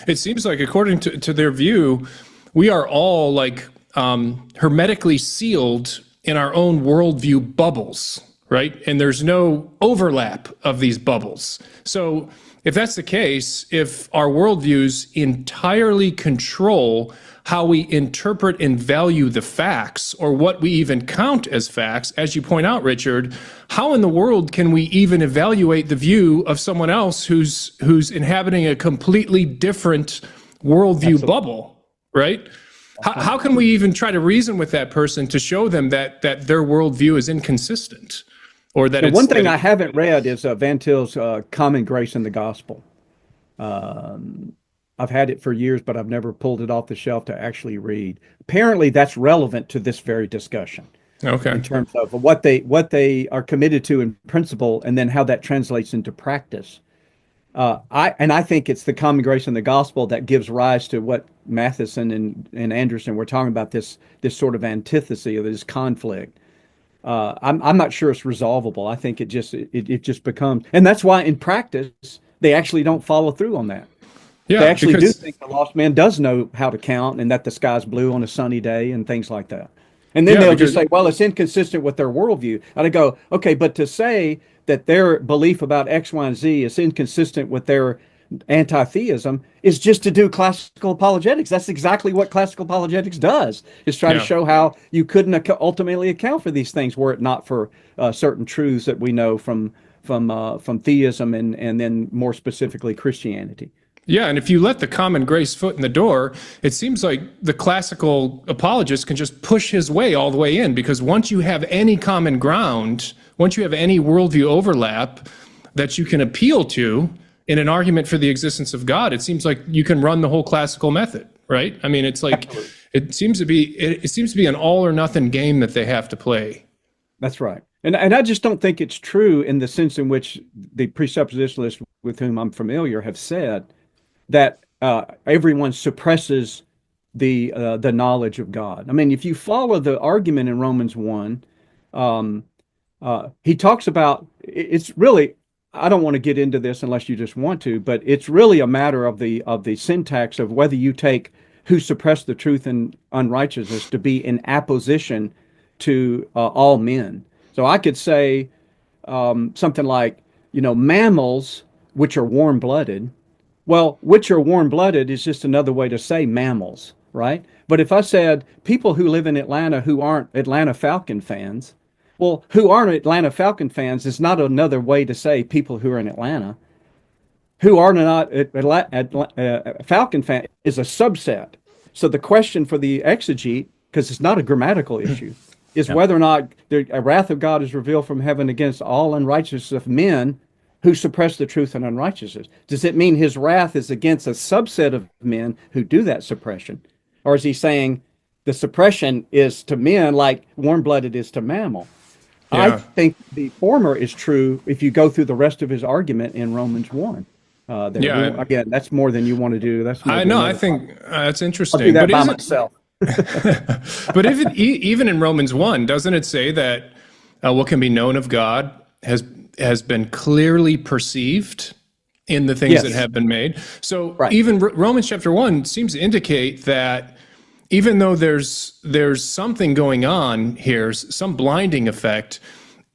It seems like, according to their view, we are all like hermetically sealed in our own worldview bubbles, right? And there's no overlap of these bubbles. So if that's the case, if our worldviews entirely control how we interpret and value the facts, or what we even count as facts, as you point out, Richard, how in the world can we even evaluate the view of someone else who's inhabiting a completely different worldview bubble, right? How can we even try to reason with that person to show them that their worldview is inconsistent, or that one thing I haven't read is Van Til's Common Grace in the Gospel. I've had it for years, but I've never pulled it off the shelf to actually read. Apparently, that's relevant to this very discussion. Okay. In terms of what they are committed to in principle, and then how that translates into practice. I think it's the Common Grace in the Gospel that gives rise to what Matheson and Anderson were talking about, this sort of antithesis or this conflict. I'm not sure it's resolvable. I think it just becomes, and that's why in practice they actually don't follow through on that. Yeah, they actually do think the lost man does know how to count and that the sky's blue on a sunny day and things like that. And then they'll just say, well, it's inconsistent with their worldview. And I go, okay, but to say that their belief about X, Y, and Z is inconsistent with their anti-theism is just to do classical apologetics. That's exactly what classical apologetics does, is try to show how you couldn't ultimately account for these things were it not for certain truths that we know from theism and then more specifically Christianity. Yeah, and if you let the common grace foot in the door, it seems like the classical apologist can just push his way all the way in, because once you have any common ground, once you have any worldview overlap that you can appeal to in an argument for the existence of God, it seems like you can run the whole classical method, right? I mean, it's like it seems to be an all or nothing game that they have to play. That's right. And I just don't think it's true in the sense in which the presuppositionalists with whom I'm familiar have said that everyone suppresses the knowledge of God. I mean, if you follow the argument in Romans 1, he talks about, it's really, I don't want to get into this unless you just want to, but it's really a matter of the syntax of whether you take who suppress the truth and unrighteousness to be in apposition to all men. So I could say something like, mammals, which are warm-blooded. Well, which are warm-blooded is just another way to say mammals, right? But if I said people who live in Atlanta who aren't Atlanta Falcon fans, well, who aren't Atlanta Falcon fans is not another way to say people who are in Atlanta. Who are not Falcon fan is a subset. So the question for the exegete, because it's not a grammatical issue, is whether or not the wrath of God is revealed from heaven against all unrighteousness of men who suppress the truth and unrighteousness. Does it mean his wrath is against a subset of men who do that suppression? Or is he saying the suppression is to men like warm-blooded is to mammal? Yeah. I think the former is true if you go through the rest of his argument in Romans 1. Again, that's more than you want to do. That's I know. I think that's interesting. I'll do that by myself. But even in Romans 1, doesn't it say that what can be known of God has been clearly perceived in the things that have been made? So even Romans chapter 1 seems to indicate that even though there's something going on here, some blinding effect,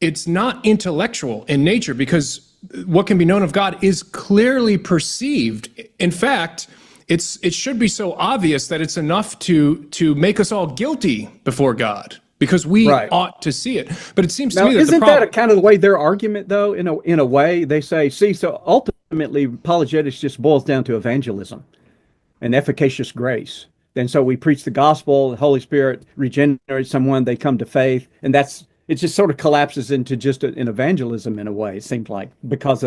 it's not intellectual in nature, because what can be known of God is clearly perceived. In fact, it should be so obvious that it's enough to make us all guilty before God, because we ought to see it. But it seems to me that isn't that kind of the way their argument, though? In a way, they say, so ultimately apologetics just boils down to evangelism and efficacious grace. And so we preach the gospel, the Holy Spirit regenerates someone, they come to faith, and it just sort of collapses into just an evangelism in a way, it seems like, because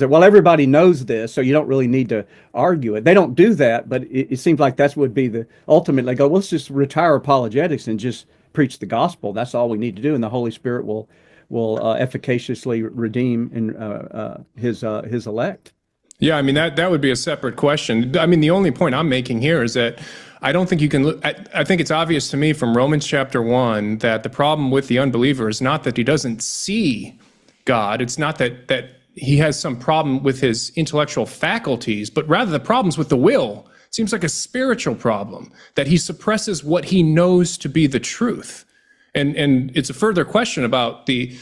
everybody knows this, so you don't really need to argue it. They don't do that, but it seems like that would be the ultimate. They go, let's just retire apologetics and just preach the gospel. That's all we need to do, and the Holy Spirit will efficaciously redeem his elect. Yeah, I mean, that would be a separate question. I mean, the only point I'm making here is that I don't think you can look. I think it's obvious to me from Romans chapter 1 that the problem with the unbeliever is not that he doesn't see God. It's not that he has some problem with his intellectual faculties, but rather the problem's with the will. It seems like a spiritual problem, that he suppresses what he knows to be the truth. And it's a further question about the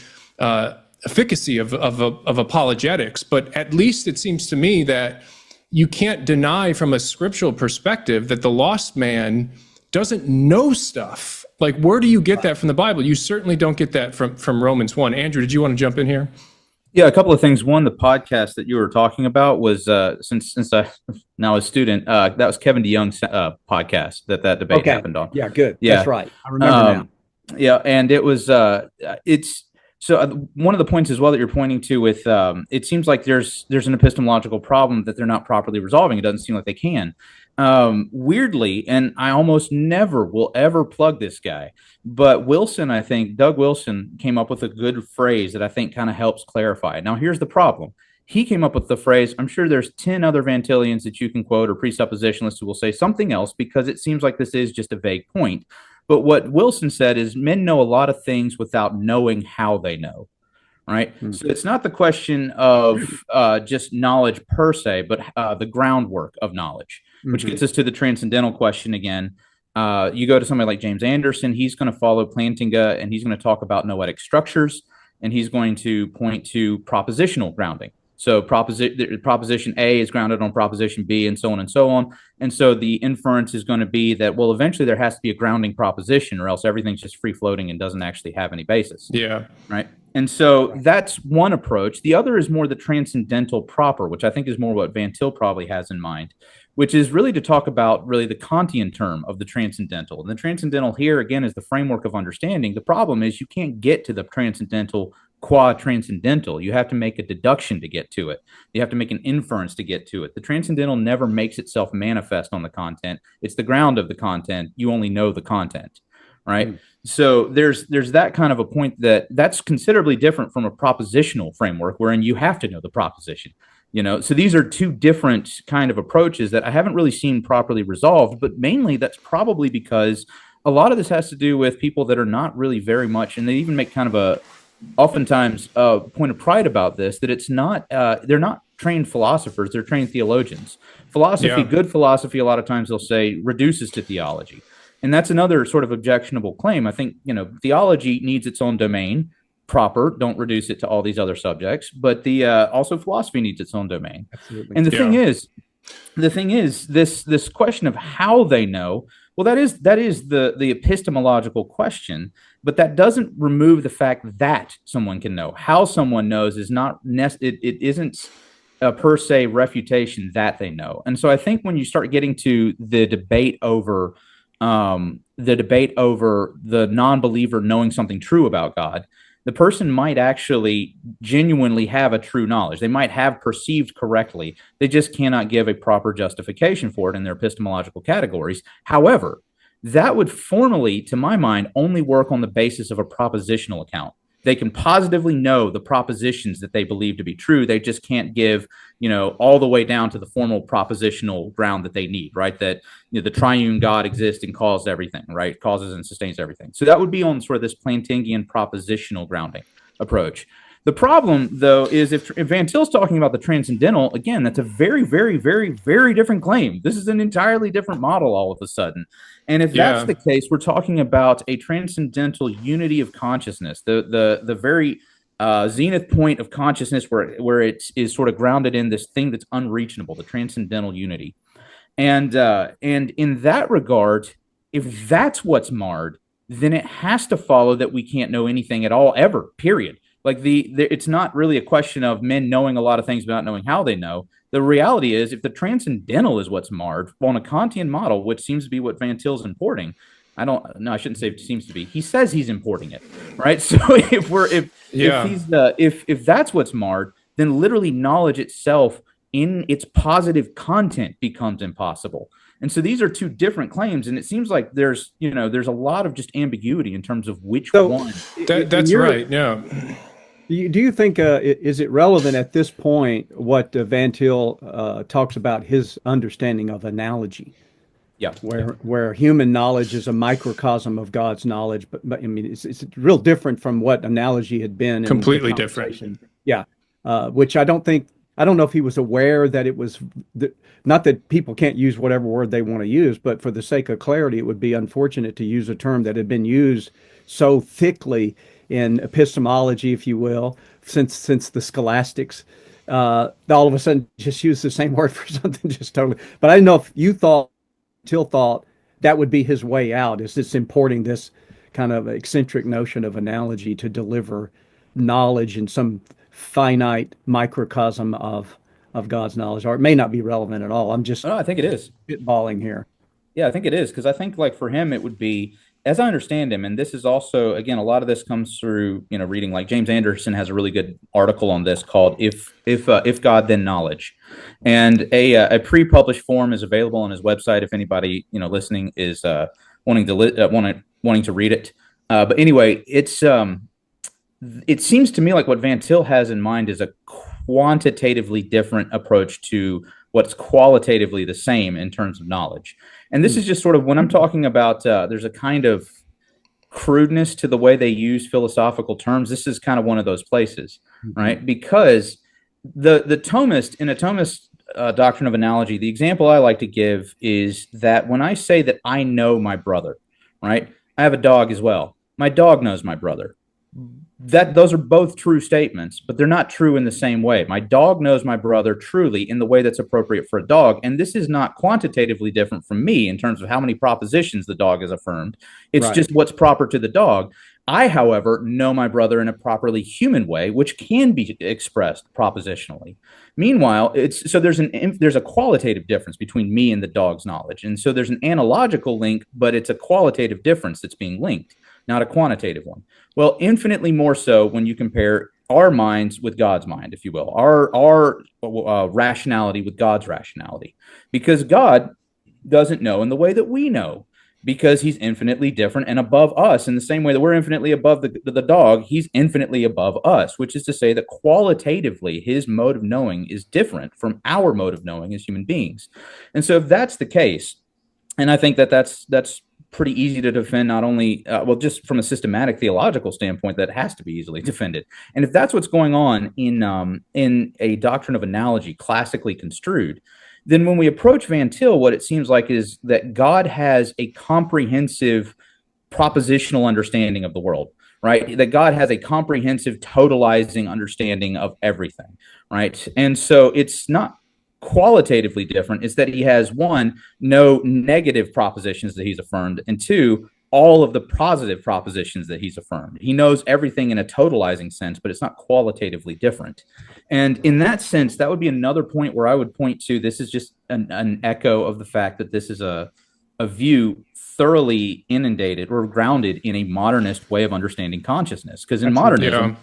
efficacy of apologetics, but at least it seems to me that you can't deny from a scriptural perspective that the lost man doesn't know stuff. Like, where do you get that from the Bible? You certainly don't get that from Romans 1. Andrew, did you want to jump in here? Yeah, a couple of things. One, the podcast that you were talking about was, since I'm now a student, that was Kevin DeYoung's podcast that debate happened on. Yeah, good. Yeah. That's right. I remember now. Yeah, and it was, so one of the points as well that you're pointing to with, it seems like there's an epistemological problem that they're not properly resolving. It doesn't seem like they can. Weirdly, and I almost never will ever plug this guy, but Doug Wilson came up with a good phrase that I think kind of helps clarify. Now, here's the problem. He came up with the phrase, I'm sure there's 10 other Vantillians that you can quote or presuppositionalists who will say something else, because it seems like this is just a vague point. But what Wilson said is men know a lot of things without knowing how they know, right? Mm-hmm. So it's not the question of just knowledge per se, but the groundwork of knowledge, which gets us to the transcendental question again. You go to somebody like James Anderson, he's going to follow Plantinga, and he's going to talk about noetic structures, and he's going to point to propositional grounding. So proposition A is grounded on proposition B, and so on and so on. And so the inference is going to be that, well, eventually there has to be a grounding proposition, or else everything's just free floating and doesn't actually have any basis. Yeah. Right. And so that's one approach. The other is more the transcendental proper, which I think is more what Van Til probably has in mind, which is really to talk about really the Kantian term of the transcendental. And the transcendental here, again, is the framework of understanding. The problem is you can't get to the transcendental qua transcendental. You have to make a deduction to get to it. You have to make an inference to get to it. The transcendental never makes itself manifest on the content. It's the ground of the content. You only know the content, right? So there's that kind of a point that's considerably different from a propositional framework wherein you have to know the proposition. So these are two different kind of approaches that I haven't really seen properly resolved, but mainly that's probably because a lot of this has to do with people that are not really very much, and they even make kind of oftentimes a point of pride about this, that it's not, they're not trained philosophers, they're trained theologians. Good philosophy, a lot of times they'll say reduces to theology. And that's another sort of objectionable claim. I think, theology needs its own domain proper. Don't reduce it to all these other subjects. But also philosophy needs its own domain. Absolutely. And the thing is, this question of how they know, well, that is the epistemological question, but that doesn't remove the fact that someone can know. How someone knows is not it isn't a per se refutation that they know. And so I think when you start getting to the debate over the non-believer knowing something true about God, the person might actually genuinely have a true knowledge. They might have perceived correctly. They just cannot give a proper justification for it in their epistemological categories. However, that would formally, to my mind, only work on the basis of a propositional account. They can positively know the propositions that they believe to be true. They just can't give, all the way down to the formal propositional ground that they need, right? That the triune God exists and caused everything, right? Causes and sustains everything. So that would be on sort of this Plantingian propositional grounding approach. The problem, though, is if Van Til's talking about the transcendental, again, that's a very, very, very, very different claim. This is an entirely different model all of a sudden. And if that's the case, we're talking about a transcendental unity of consciousness, the very zenith point of consciousness where it is sort of grounded in this thing that's unreachable, the transcendental unity. And in that regard, if that's what's marred, then it has to follow that we can't know anything at all ever, period. Like it's not really a question of men knowing a lot of things without knowing how they know. The reality is, if the transcendental is what's marred, on a Kantian model, which seems to be what Van Til's importing, I shouldn't say it seems to be. He says he's importing it, right? So if that's what's marred, then literally knowledge itself in its positive content becomes impossible. And so these are two different claims, and it seems like there's a lot of just ambiguity in terms of which one. That's right. Yeah. Do you think, is it relevant at this point what Van Til talks about his understanding of analogy? Yeah. Where human knowledge is a microcosm of God's knowledge, but I mean, it's real different from what analogy had been. Completely different. Yeah. Which I don't know if he was aware that it was, not that people can't use whatever word they want to use, but for the sake of clarity, it would be unfortunate to use a term that had been used so thickly in epistemology, if you will, since the scholastics, all of a sudden just use the same word for something just totally. But I don't know if you thought that would be his way out, is this importing this kind of eccentric notion of analogy to deliver knowledge in some finite microcosm of God's knowledge, or it may not be relevant at all. I'm just I think it is spitballing here. Yeah, I think it is, because I think like for him it would be, as I understand him, and this is also, again, a lot of this comes through, reading, like James Anderson has a really good article on this called "If God Then Knowledge," and a pre-published form is available on his website if anybody listening is wanting to read it. But anyway, it seems to me like what Van Til has in mind is a quantitatively different approach to what's qualitatively the same in terms of knowledge. And this is just sort of when I'm talking about there's a kind of crudeness to the way they use philosophical terms. This is kind of one of those places, right? Because the Thomist, in a Thomist doctrine of analogy, the example I like to give is that when I say that I know my brother, right? I have a dog as well. My dog knows my brother. those are both true statements, but they're not true in the same way. My dog knows my brother truly in the way that's appropriate for a dog, and this is not quantitatively different from me in terms of how many propositions the dog has affirmed. It's just what's proper to the dog. I, however, know my brother in a properly human way, which can be expressed propositionally. Meanwhile, there's a qualitative difference between me and the dog's knowledge, and so there's an analogical link, but it's a qualitative difference that's being linked, not a quantitative one. Well, infinitely more so when you compare our minds with God's mind, if you will, our rationality with God's rationality, because God doesn't know in the way that we know, because he's infinitely different and above us. In the same way that we're infinitely above the dog, he's infinitely above us, which is to say that qualitatively his mode of knowing is different from our mode of knowing as human beings. And so if that's the case, and I think that's pretty easy to defend, not only, just from a systematic theological standpoint, that has to be easily defended. And if that's what's going on in a doctrine of analogy, classically construed, then when we approach Van Til, what it seems like is that God has a comprehensive propositional understanding of the world, right? That God has a comprehensive totalizing understanding of everything, right? And so it's not qualitatively different. It's that he has, one, no negative propositions that he's affirmed, and two, all of the positive propositions that he's affirmed. He knows everything in a totalizing sense, but it's not qualitatively different. And in that sense, that would be another point where I would point to, this is just an echo of the fact that this is a view thoroughly inundated or grounded in a modernist way of understanding consciousness. Because in modernism,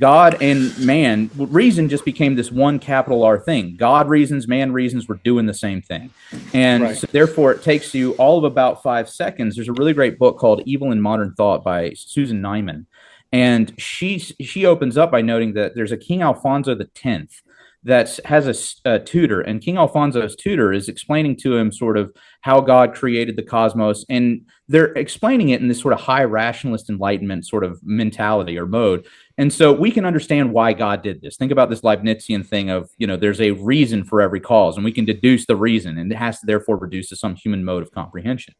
God and man, reason just became this one capital R thing. God reasons, man reasons, we're doing the same thing. And so therefore, it takes you all of about 5 seconds. There's a really great book called Evil in Modern Thought by Susan Neiman. And she opens up by noting that there's a King Alfonso X that has a tutor, and King Alfonso's tutor is explaining to him sort of how God created the cosmos, and they're explaining it in this sort of high rationalist enlightenment sort of mentality or mode. And so we can understand why God did this. Think about this Leibnizian thing of, there's a reason for every cause, and we can deduce the reason, and it has to therefore reduce to some human mode of comprehension.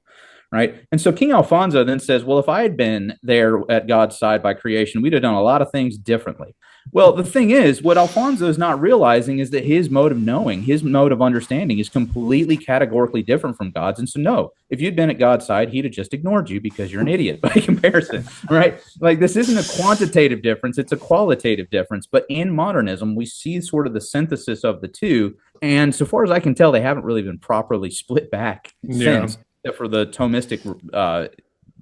Right. And so King Alfonso then says, well, if I had been there at God's side by creation, we'd have done a lot of things differently. Well, the thing is, what Alfonso is not realizing is that his mode of knowing, his mode of understanding is completely categorically different from God's. And so, no, if you'd been at God's side, he'd have just ignored you because you're an idiot by comparison. Right. Like, this isn't a quantitative difference. It's a qualitative difference. But in modernism, we see sort of the synthesis of the two. And so far as I can tell, they haven't really been properly split back since. For the Thomistic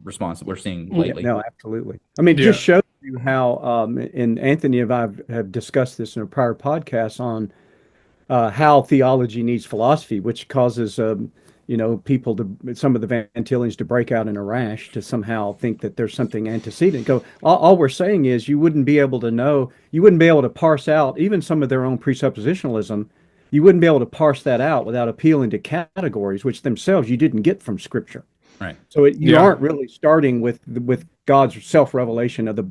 response that we're seeing lately. No, absolutely. I mean, it just shows you how, and Anthony and I have discussed this in a prior podcast on how theology needs philosophy, which causes, people some of the Van Tillians to break out in a rash to somehow think that there's something antecedent. All we're saying is you wouldn't be able to parse out even some of their own presuppositionalism. You wouldn't be able to parse that out without appealing to categories, which themselves you didn't get from Scripture. Right. So you aren't really starting with God's self-revelation of the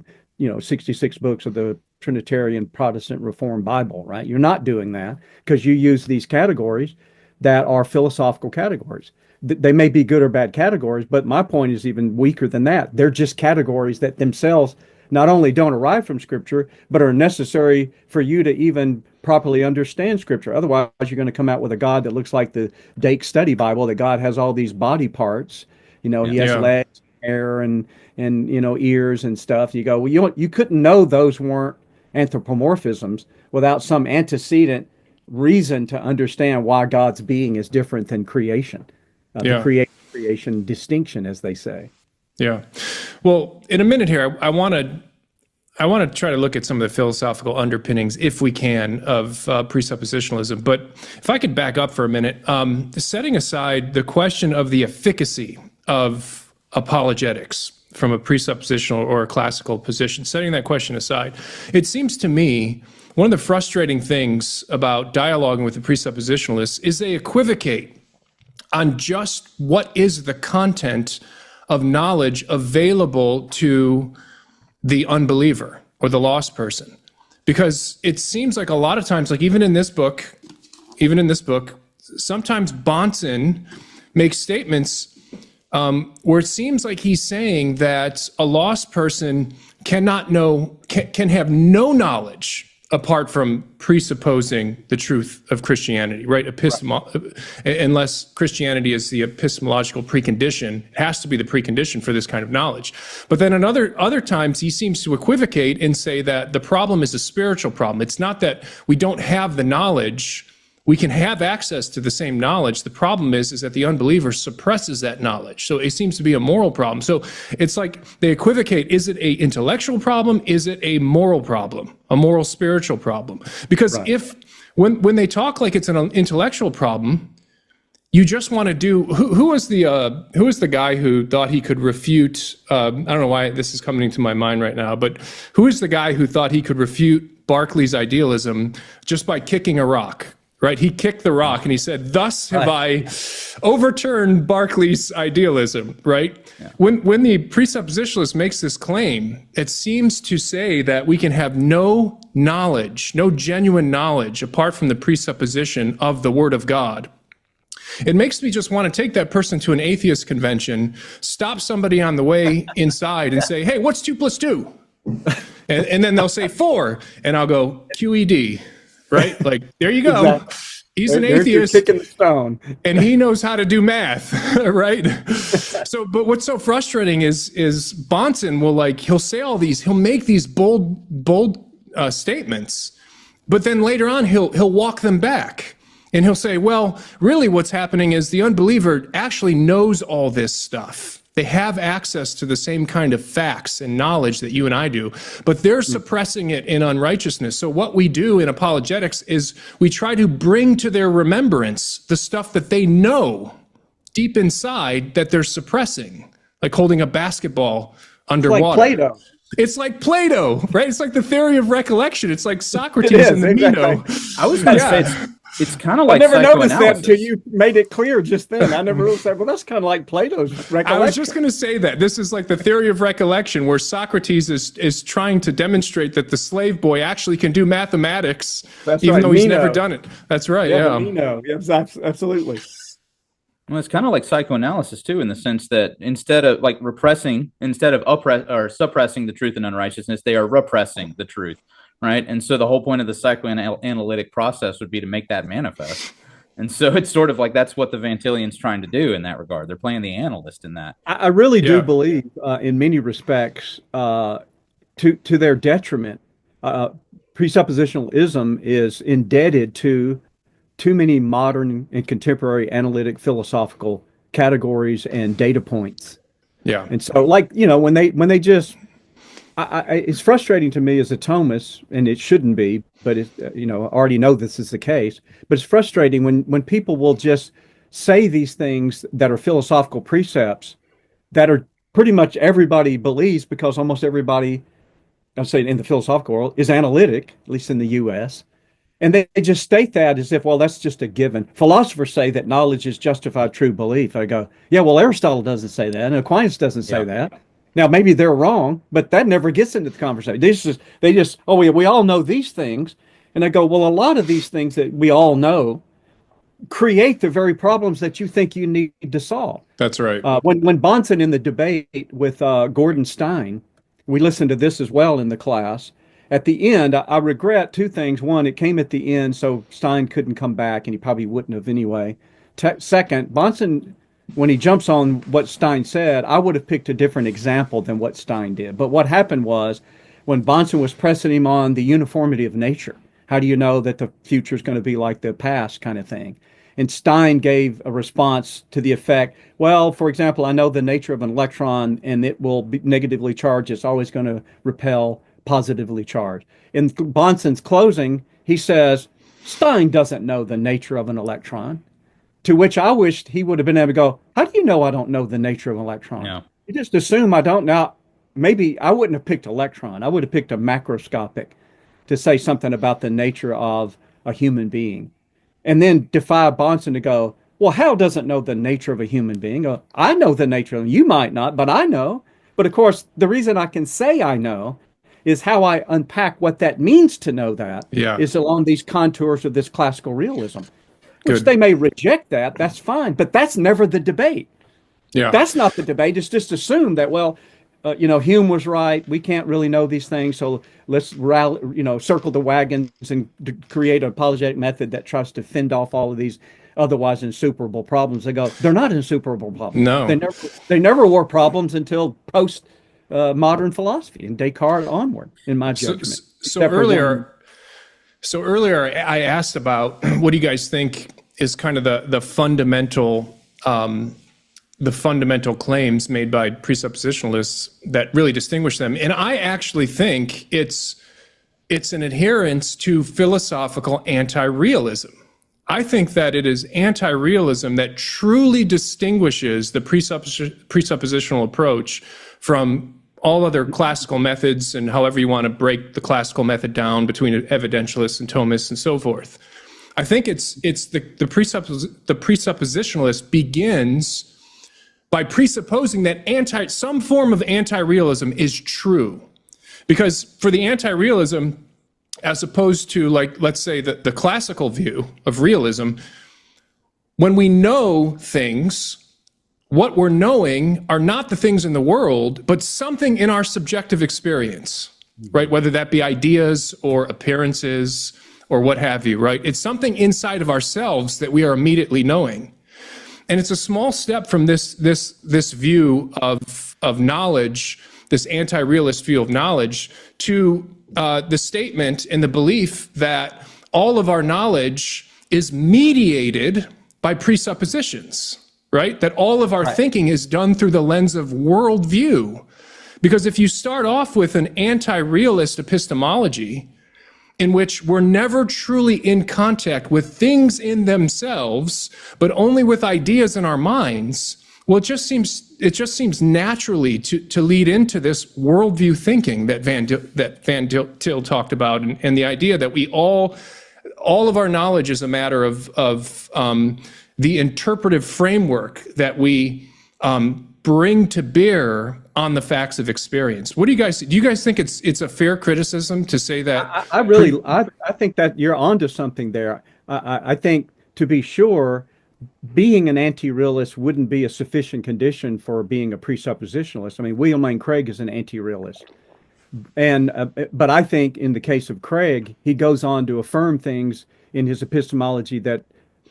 66 books of the Trinitarian Protestant Reformed Bible. Right. You're not doing that because you use these categories that are philosophical categories. They may be good or bad categories, but my point is even weaker than that. They're just categories that themselves not only don't arrive from Scripture, but are necessary for you to even properly understand Scripture. Otherwise, you're going to come out with a God that looks like the Dake Study Bible, that God has all these body parts. He has legs, hair, and ears and stuff. You go, well, you couldn't know those weren't anthropomorphisms without some antecedent reason to understand why God's being is different than creation. The creation distinction, as they say. Yeah. Well, in a minute here, I want to try to look at some of the philosophical underpinnings, if we can, of presuppositionalism. But if I could back up for a minute, setting aside the question of the efficacy of apologetics from a presuppositional or a classical position, setting that question aside, it seems to me one of the frustrating things about dialoguing with the presuppositionalists is they equivocate on just what is the content of knowledge available to the unbeliever or the lost person. Because it seems like a lot of times, like even in this book, sometimes Bonson makes statements where it seems like he's saying that a lost person cannot know, can have no knowledge apart from presupposing the truth of Christianity, right? Unless Christianity is the epistemological precondition, it has to be the precondition for this kind of knowledge. But then at other times, he seems to equivocate and say that the problem is a spiritual problem. It's not that we don't have the knowledge. We can have access to the same knowledge. The problem is that the unbeliever suppresses that knowledge. So it seems to be a moral problem. So it's like they equivocate. Is it an intellectual problem? Is it a moral problem? A moral spiritual problem? Because when they talk like it's an intellectual problem, you just want to do. Who was the guy who thought he could refute? I don't know why this is coming to my mind right now, but who is the guy who thought he could refute Berkeley's idealism just by kicking a rock? Right, he kicked the rock and he said, "Thus have I overturned Berkeley's idealism." Right, when the presuppositionalist makes this claim, it seems to say that we can have no knowledge, no genuine knowledge, apart from the presupposition of the Word of God. It makes me just want to take that person to an atheist convention, stop somebody on the way inside, and say, "Hey, what's 2 + 2?" and then they'll say 4, and I'll go QED. Right? Like, there you go. Exactly. He's an atheist. Kicking the stone. And he knows how to do math, right? So, but what's so frustrating is Bahnsen will he'll say all these, he'll make these bold statements, but then later on he'll walk them back. And he'll say, well, really what's happening is the unbeliever actually knows all this stuff. They have access to the same kind of facts and knowledge that you and I do, but they're suppressing it in unrighteousness. So what we do in apologetics is we try to bring to their remembrance the stuff that they know deep inside that they're suppressing, like holding a basketball underwater. Like Plato. It's like Plato, right? It's like the theory of recollection. It's like Socrates and the Meno. I was going to say it's kind of like I never noticed that until you made it clear just then. I never really said, well, that's kind of like Plato's recollection. I was just going to say that. This is like the theory of recollection where Socrates is trying to demonstrate that the slave boy actually can do mathematics, even though he's never done it. That's right, yeah. Meno. Yes, absolutely. Well, it's kind of like psychoanalysis, too, in the sense that instead of suppressing the truth and unrighteousness, they are repressing the truth. Right. And so the whole point of the psychoanalytic process would be to make that manifest. And so it's sort of like that's what the Van Tillian's trying to do in that regard. They're playing the analyst in that. I really do believe in many respects to their detriment. Presuppositionalism is indebted to too many modern and contemporary analytic philosophical categories and data points. Yeah. And so when they just it's frustrating to me as a Thomist, and it shouldn't be, but I already know this is the case. But it's frustrating when people will just say these things that are philosophical precepts that are pretty much everybody believes, because almost everybody, I'm saying in the philosophical world, is analytic, at least in the U.S. And they just state that as if, well, that's just a given. Philosophers say that knowledge is justified true belief. I go, yeah, well, Aristotle doesn't say that, and Aquinas doesn't say that. Now, maybe they're wrong, but that never gets into the conversation. They just, we all know these things. And I go, well, a lot of these things that we all know create the very problems that you think you need to solve. That's right. When Bahnsen in the debate with Gordon Stein, we listened to this as well in the class. At the end, I regret 2 things. One, it came at the end, so Stein couldn't come back, and he probably wouldn't have anyway. Second, Bahnsen, when he jumps on what Stein said, I would have picked a different example than what Stein did. But what happened was, when Bahnsen was pressing him on the uniformity of nature, how do you know that the future is going to be like the past kind of thing? And Stein gave a response to the effect, well, for example, I know the nature of an electron, and it will be negatively charged. It's always going to repel positively charged. In Bahnsen's closing, he says, Stein doesn't know the nature of an electron. To which I wished he would have been able to go, how do you know I don't know the nature of an electron? No. You just assume I don't know. Maybe I wouldn't have picked electron. I would have picked a macroscopic to say something about the nature of a human being. And then defy Bahnsen to go, well, Hal doesn't know the nature of a human being. I know the nature of them. You might not, but I know. But of course, the reason I can say I know is how I unpack what that means to know that is along these contours of this classical realism. Which they may reject that, that's fine, but that's never the debate. Yeah. That's not the debate. It's just assumed that, well, Hume was right. We can't really know these things, so let's rally, circle the wagons and create an apologetic method that tries to fend off all of these otherwise insuperable problems. They go, they're not insuperable problems. No. They never were problems until post modern philosophy and Descartes onward, in my judgment. So earlier I asked about what do you guys think is kind of the fundamental claims made by presuppositionalists that really distinguish them. And I actually think it's an adherence to philosophical anti-realism. I think that it is anti-realism that truly distinguishes the presuppositional approach from all other classical methods, and however you want to break the classical method down between evidentialists and Thomists and so forth. I think the presuppositionalist begins by presupposing that some form of anti-realism is true. Because for the anti-realism, as opposed to, like, let's say the classical view of realism, when we know things, what we're knowing are not the things in the world, but something in our subjective experience, right? Whether that be ideas or appearances or what have you, right? It's something inside of ourselves that we are immediately knowing. And it's a small step from this view of knowledge, this anti-realist view of knowledge, to the statement and the belief that all of our knowledge is mediated by presuppositions, right? That all of our thinking is done through the lens of worldview. Because if you start off with an anti-realist epistemology in which we're never truly in contact with things in themselves, but only with ideas in our minds, well, it just seems naturally to lead into this worldview thinking that Van Til talked about, and the idea that we all of our knowledge is a matter of the interpretive framework that we bring to bear on the facts of experience. Do you guys think it's a fair criticism to say that? I think that you're onto something there. I think, to be sure, being an anti-realist wouldn't be a sufficient condition for being a presuppositionalist. I mean, William Lane Craig is an anti-realist. But I think in the case of Craig, he goes on to affirm things in his epistemology that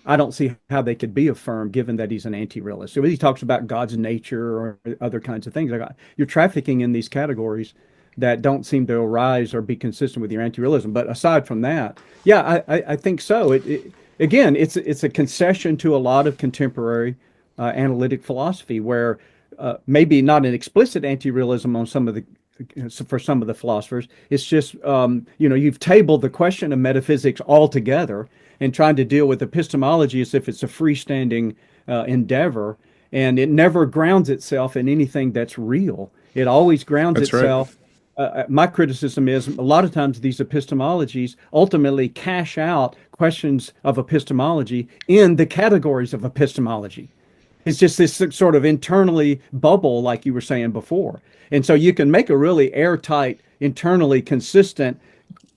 I don't see how they could be affirmed, given that he's an anti-realist. So he talks about God's nature or other kinds of things. You're trafficking in these categories that don't seem to arise or be consistent with your anti-realism. But aside from that, yeah, I think so. Again, it's a concession to a lot of contemporary analytic philosophy, where maybe not an explicit anti-realism on for some of the philosophers. It's just you've tabled the question of metaphysics altogether and trying to deal with epistemology as if it's a freestanding endeavor, and it never grounds itself in anything that's real. It always grounds itself. My criticism is a lot of times these epistemologies ultimately cash out questions of epistemology in the categories of epistemology. It's just this sort of internally bubble, like you were saying before. And so you can make a really airtight, internally consistent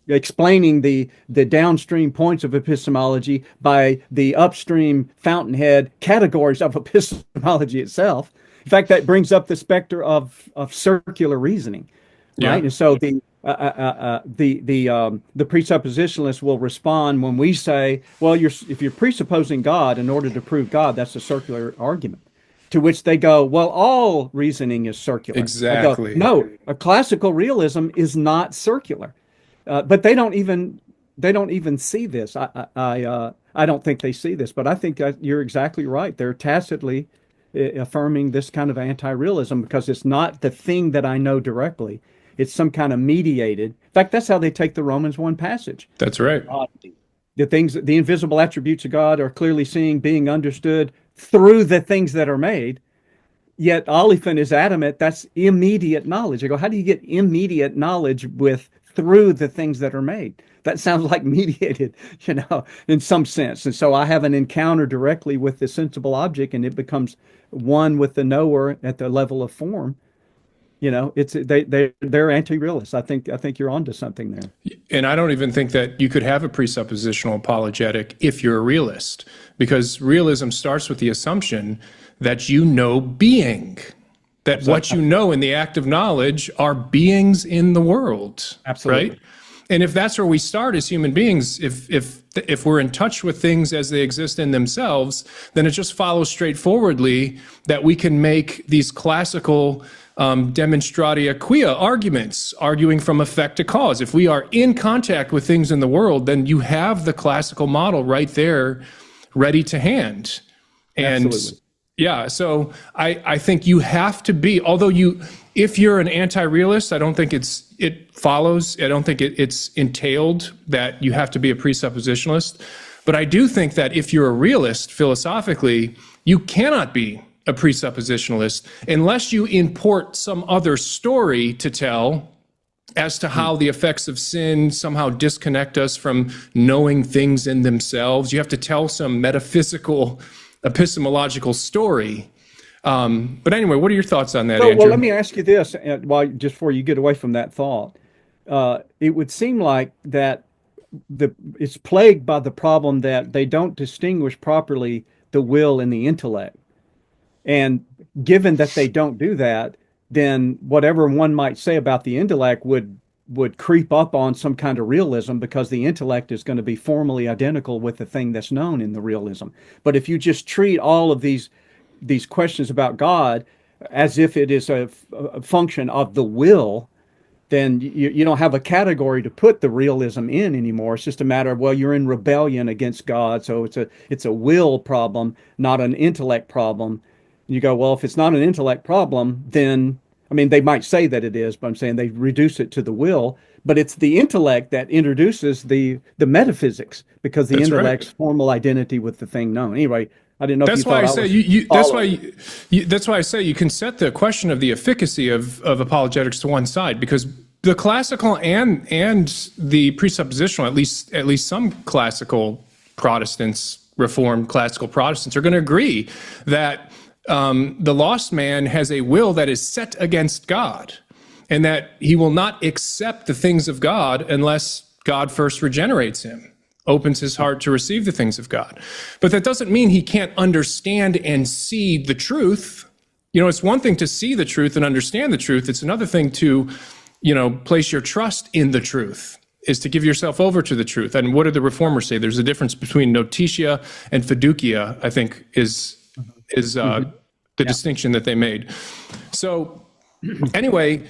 explaining the downstream points of epistemology by the upstream fountainhead categories of epistemology itself. In fact, that brings up the specter of circular reasoning. Right, yeah. And so the presuppositionalists will respond when we say, "Well, if you're presupposing God in order to prove God, that's a circular argument." To which they go, "Well, all reasoning is circular." Exactly. I go, no, a classical realism is not circular, but they don't even see this. I don't think they see this, but I think that you're exactly right. They're tacitly affirming this kind of anti-realism because it's not the thing that I know directly. It's some kind of mediated. In fact, that's how they take the Romans 1 passage. That's right. The invisible attributes of God are clearly seen, being understood through the things that are made. Yet Oliphant is adamant that's immediate knowledge. I go, how do you get immediate knowledge through the things that are made? That sounds like mediated, in some sense. And so I have an encounter directly with the sensible object, and it becomes one with the knower at the level of form. They're anti-realists. I think you're onto something there. And I don't even think that you could have a presuppositional apologetic if you're a realist, because realism starts with the assumption that you know being, that what you know in the act of knowledge are beings in the world. Absolutely. Right? And if that's where we start as human beings, if we're in touch with things as they exist in themselves, then it just follows straightforwardly that we can make these classical demonstratia quia arguments, arguing from effect to cause. If we are in contact with things in the world, then you have the classical model right there, ready to hand. And Absolutely. yeah, so I think you have to be, although if you're an anti-realist, I don't think it follows. I don't think it's entailed that you have to be a presuppositionalist. But I do think that if you're a realist, philosophically, you cannot be a presuppositionalist unless you import some other story to tell as to how the effects of sin somehow disconnect us from knowing things in themselves. You have to tell some metaphysical, epistemological story. But anyway, what are your thoughts on that, Andrew? Well, let me ask you this, just before you get away from that thought. It would seem like that it's plagued by the problem that they don't distinguish properly the will and the intellect. And given that they don't do that, then whatever one might say about the intellect would creep up on some kind of realism, because the intellect is going to be formally identical with the thing that's known in the realism. But if you just treat all of these questions about God as if it is a function of the will, then you don't have a category to put the realism in anymore. It's just a matter of, well, you're in rebellion against God, so it's a will problem, not an intellect problem. You go, well, if it's not an intellect problem, then, I mean, they might say that it is, but I'm saying they reduce it to the will, but it's the intellect that introduces the metaphysics, because the intellect's formal identity with the thing known. Anyway, I didn't know if you thought that's why I say you can set the question of the efficacy of apologetics to one side, because the classical and the presuppositional, at least some classical Protestants, Reformed classical Protestants, are going to agree that the lost man has a will that is set against God, and that he will not accept the things of God unless God first regenerates him, opens his heart to receive the things of God. But that doesn't mean he can't understand and see the truth. It's one thing to see the truth and understand the truth. It's another thing to, place your trust in the truth, is to give yourself over to the truth. And what do the reformers say? There's a difference between notitia and fiducia, I think, is the distinction that they made. So anyway,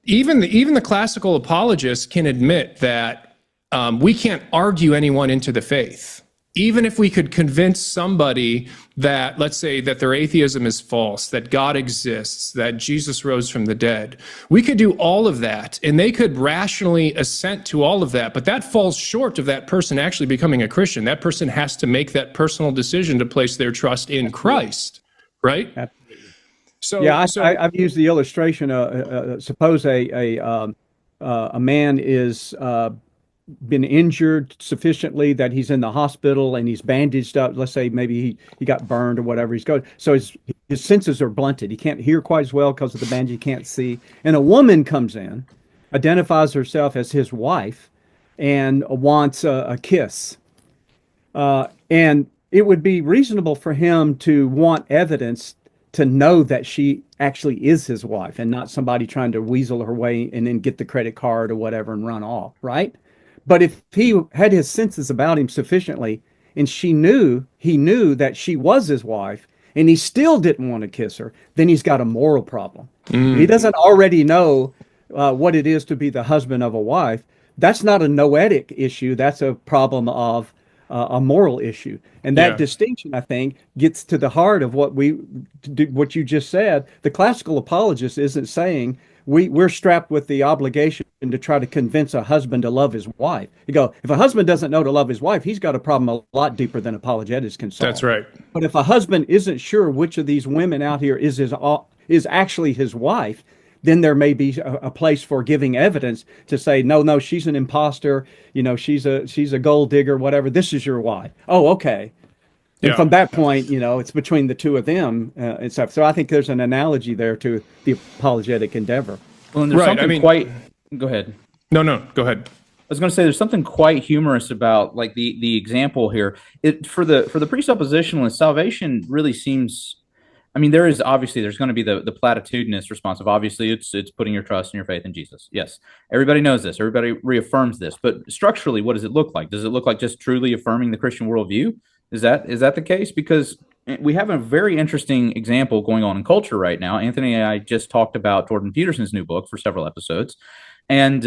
even the classical apologists can admit that we can't argue anyone into the faith. Even if we could convince somebody that, let's say, that their atheism is false, that God exists, that Jesus rose from the dead, we could do all of that, and they could rationally assent to all of that, but that falls short of that person actually becoming a Christian. That person has to make that personal decision to place their trust in Christ, right? Absolutely. So, yeah, I've used the illustration. Suppose a man is been injured sufficiently that he's in the hospital and he's bandaged up. Let's say maybe he got burned or whatever. He's going, so his senses are blunted. He can't hear quite as well because of the bandage. He can't see. And a woman comes in, identifies herself as his wife, and wants a kiss. And it would be reasonable for him to want evidence to know that she actually is his wife, and not somebody trying to weasel her way and then get the credit card or whatever and run off, right? But if he had his senses about him sufficiently, and he knew that she was his wife, and he still didn't want to kiss her, then he's got a moral problem. He doesn't already know what it is to be the husband of a wife. That's not a noetic issue. That's a problem of a moral issue. And that distinction, I think, gets to the heart of what you just said. The classical apologist isn't saying we're strapped with the obligation to try to convince a husband to love his wife. You go, if a husband doesn't know to love his wife, he's got a problem a lot deeper than apologetics can solve. That's right. But if a husband isn't sure which of these women out here is actually his wife, then there may be a place for giving evidence to say, no, she's an imposter. She's a gold digger, whatever. This is your wife. Oh, okay. And from that point, it's between the two of them and stuff. So I think there's an analogy there to the apologetic endeavor. Well, and there's something quite. Go ahead. No, go ahead. was going to say there's something quite humorous about like the example here. For the presuppositionalist, salvation really seems. I mean, there's going to be the platitudinous response of obviously it's putting your trust and your faith in Jesus. Yes, everybody knows this. Everybody reaffirms this. But structurally, what does it look like? Does it look like just truly affirming the Christian worldview? Is that the case? Because we have a very interesting example going on in culture right now. Anthony and I just talked about Jordan Peterson's new book for several episodes. And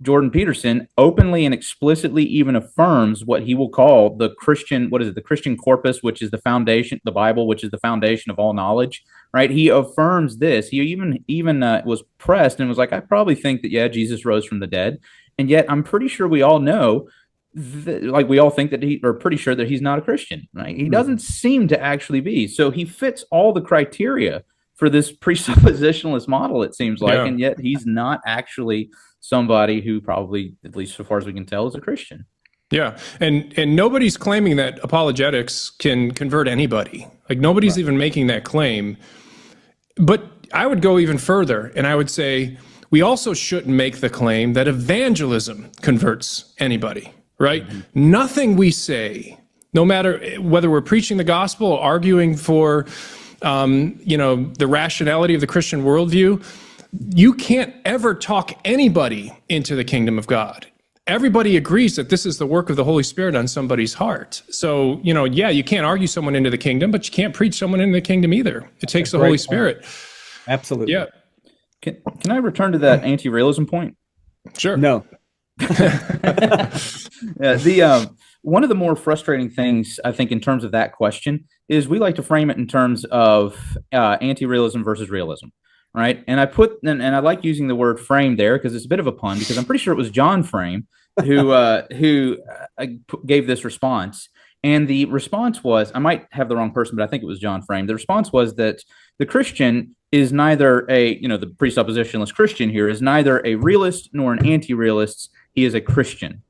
Jordan Peterson openly and explicitly even affirms what he will call the Christian, the Christian corpus, which is the foundation, the Bible, which is the foundation of all knowledge, right? He affirms this. He even was pressed and was like, I probably think that, yeah, Jesus rose from the dead. And yet I'm pretty sure we all know like we all think that or pretty sure that he's not a Christian, right? He doesn't seem to actually be. So he fits all the criteria for this presuppositionalist model, it seems like, and yet he's not actually somebody who probably, at least so far as we can tell, is a Christian. Yeah, and nobody's claiming that apologetics can convert anybody. Like nobody's even making that claim. But I would go even further, and I would say we also shouldn't make the claim that evangelism converts anybody, right? Mm-hmm. Nothing we say, no matter whether we're preaching the gospel or arguing for the rationality of the Christian worldview, you can't ever talk anybody into the kingdom of God. Everybody agrees that this is the work of the Holy Spirit on somebody's heart. So, you can't argue someone into the kingdom, but you can't preach someone into the kingdom either. It takes the Holy Spirit. Absolutely. Yeah. Can I return to that anti-realism point? Sure. No. One of the more frustrating things, I think, in terms of that question is we like to frame it in terms of anti-realism versus realism, right? And I like using the word frame there because it's a bit of a pun because I'm pretty sure it was John Frame who gave this response. And the response was, I might have the wrong person, but I think it was John Frame. The response was that the Christian is neither the presuppositionalist Christian here is neither a realist nor an anti-realist. He is a Christian.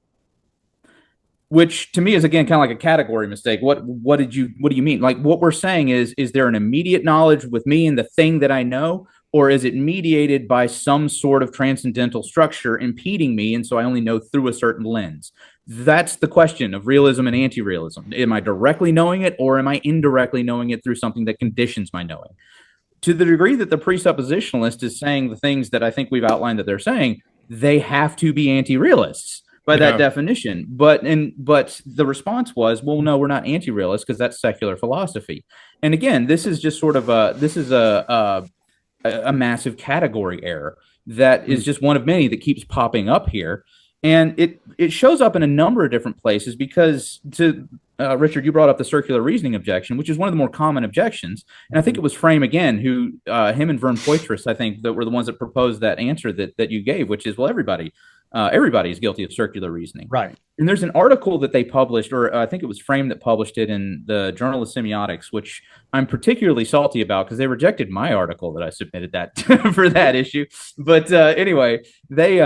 Which to me is again kind of like a category mistake. What do you mean? Like what we're saying is there an immediate knowledge with me and the thing that I know, or is it mediated by some sort of transcendental structure impeding me, and so I only know through a certain lens? That's the question of realism and anti-realism. Am I directly knowing it, or am I indirectly knowing it through something that conditions my knowing? To the degree that the presuppositionalist is saying the things that I think we've outlined that they're saying, they have to be anti-realists by that definition. But the response was, well, no, we're not anti-realists because that's secular philosophy. And again, this is just sort of a massive category error that is just one of many that keeps popping up here. And it shows up in a number of different places because Richard, you brought up the circular reasoning objection, which is one of the more common objections. And I think it was Frame again, him and Vern Poitras, I think, that were the ones that proposed that answer that you gave, which is, well, everybody is guilty of circular reasoning. Right. And there's an article that they published, or I think it was Frame that published it in the Journal of Semiotics, which I'm particularly salty about because they rejected my article that I submitted that for that issue. But anyway, they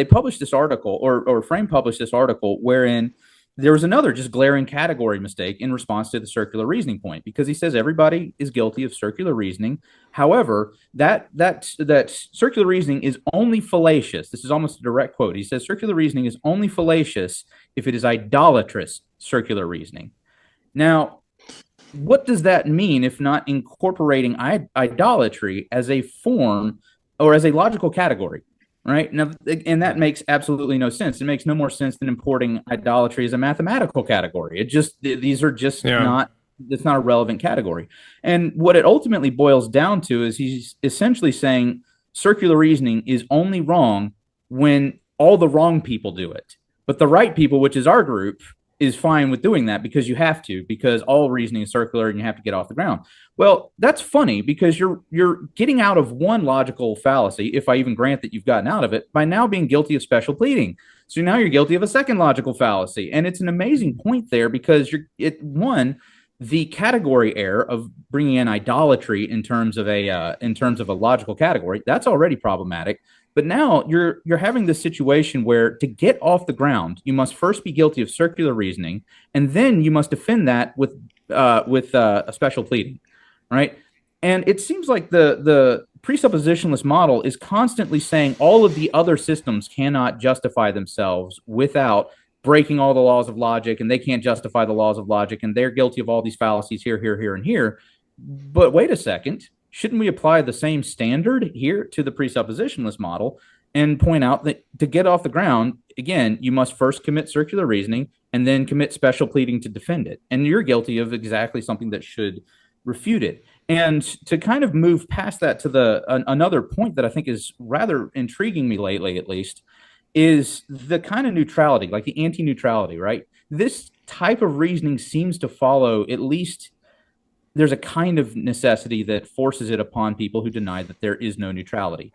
published this article, or Frame published this article wherein there was another just glaring category mistake in response to the circular reasoning point, because he says everybody is guilty of circular reasoning. However, that circular reasoning is only fallacious. This is almost a direct quote. He says circular reasoning is only fallacious if it is idolatrous circular reasoning. Now, what does that mean if not incorporating idolatry as a form or as a logical category? Right now, and that makes absolutely no sense. It makes no more sense than importing idolatry as a mathematical category. These are just not. It's not a relevant category. And what it ultimately boils down to is he's essentially saying circular reasoning is only wrong when all the wrong people do it, but the right people, which is our group, is fine with doing that because you have to, because all reasoning is circular and you have to get off the ground. Well, that's funny because you're getting out of one logical fallacy, if I even grant that you've gotten out of it, by now being guilty of special pleading. So now you're guilty of a second logical fallacy. And it's an amazing point there because the category error of bringing in idolatry in terms of a logical category, that's already problematic. But now you're having this situation where to get off the ground, you must first be guilty of circular reasoning, and then you must defend that with a special pleading, right? And it seems like the presuppositionalist model is constantly saying all of the other systems cannot justify themselves without breaking all the laws of logic, and they can't justify the laws of logic, and they're guilty of all these fallacies here, here, here, and here. But wait a second, shouldn't we apply the same standard here to the presuppositionalist model and point out that to get off the ground, again, you must first commit circular reasoning and then commit special pleading to defend it. And you're guilty of exactly something that should refute it. And to kind of move past that to another point that I think is rather intriguing me lately, at least, is the kind of neutrality, like the anti-neutrality, right? This type of reasoning seems to follow, at least there's a kind of necessity that forces it upon people who deny that there is no neutrality.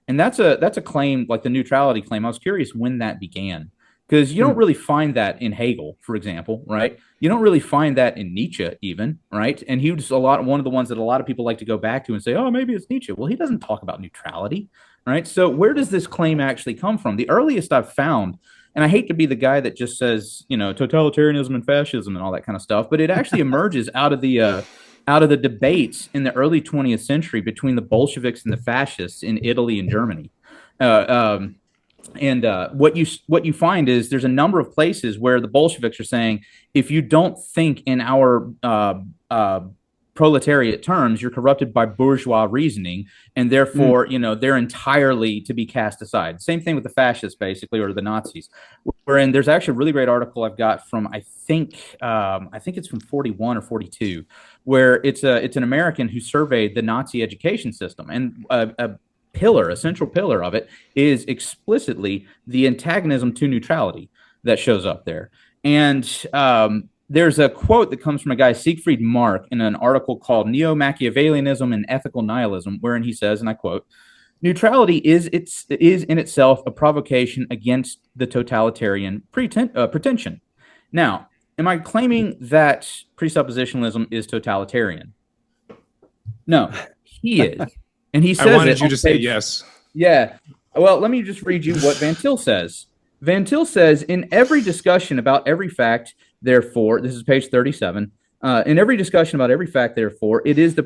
And that's a claim, like the neutrality claim. I was curious when that began, because you don't really find that in Hegel, for example, right? You don't really find that in Nietzsche even, right? And he was one of the ones that a lot of people like to go back to and say, oh, maybe it's Nietzsche. Well, he doesn't talk about neutrality, right? So where does this claim actually come from? The earliest I've found, and I hate to be the guy that just says, totalitarianism and fascism and all that kind of stuff, but it actually emerges out of the debates in the early 20th century between the Bolsheviks and the fascists in Italy and Germany. What you find is there's a number of places where the Bolsheviks are saying, if you don't think in our proletariat terms, you're corrupted by bourgeois reasoning, and therefore, they're entirely to be cast aside. Same thing with the fascists, basically, or the Nazis. Wherein there's actually a really great article I've got from I think it's from 41 or 42, where it's an American who surveyed the Nazi education system, and a central pillar of it is explicitly the antagonism to neutrality that shows up there. And there's a quote that comes from a guy, Siegfried Mark, in an article called Neo-Machiavellianism and Ethical Nihilism, wherein he says, and I quote, neutrality is in itself a provocation against the totalitarian pretension. Now, am I claiming that presuppositionalism is totalitarian? No, he is. And he says, I wanted you to say yes. Yeah. Well, let me just read you what Van Til says. Van Til says, in every discussion about every fact, therefore, this is page 37. In every discussion about every fact, therefore, it is the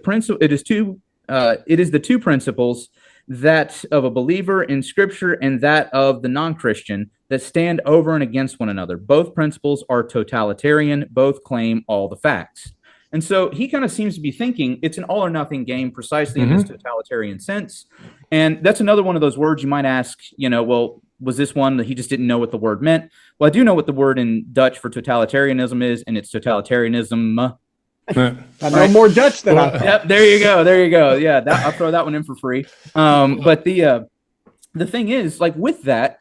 two principles, that of a believer in Scripture and that of the non-Christian, that stand over and against one another. Both principles are totalitarian. Both claim all the facts. And so he kind of seems to be thinking it's an all or nothing game precisely in this totalitarian sense. And that's another one of those words you might ask, well, was this one that he just didn't know what the word meant? Well, I do know what the word in Dutch for totalitarianism is, and it's totalitarianism. I know more Dutch than I thought. Yep, there you go. Yeah, I'll throw that one in for free. But the thing is, like with that,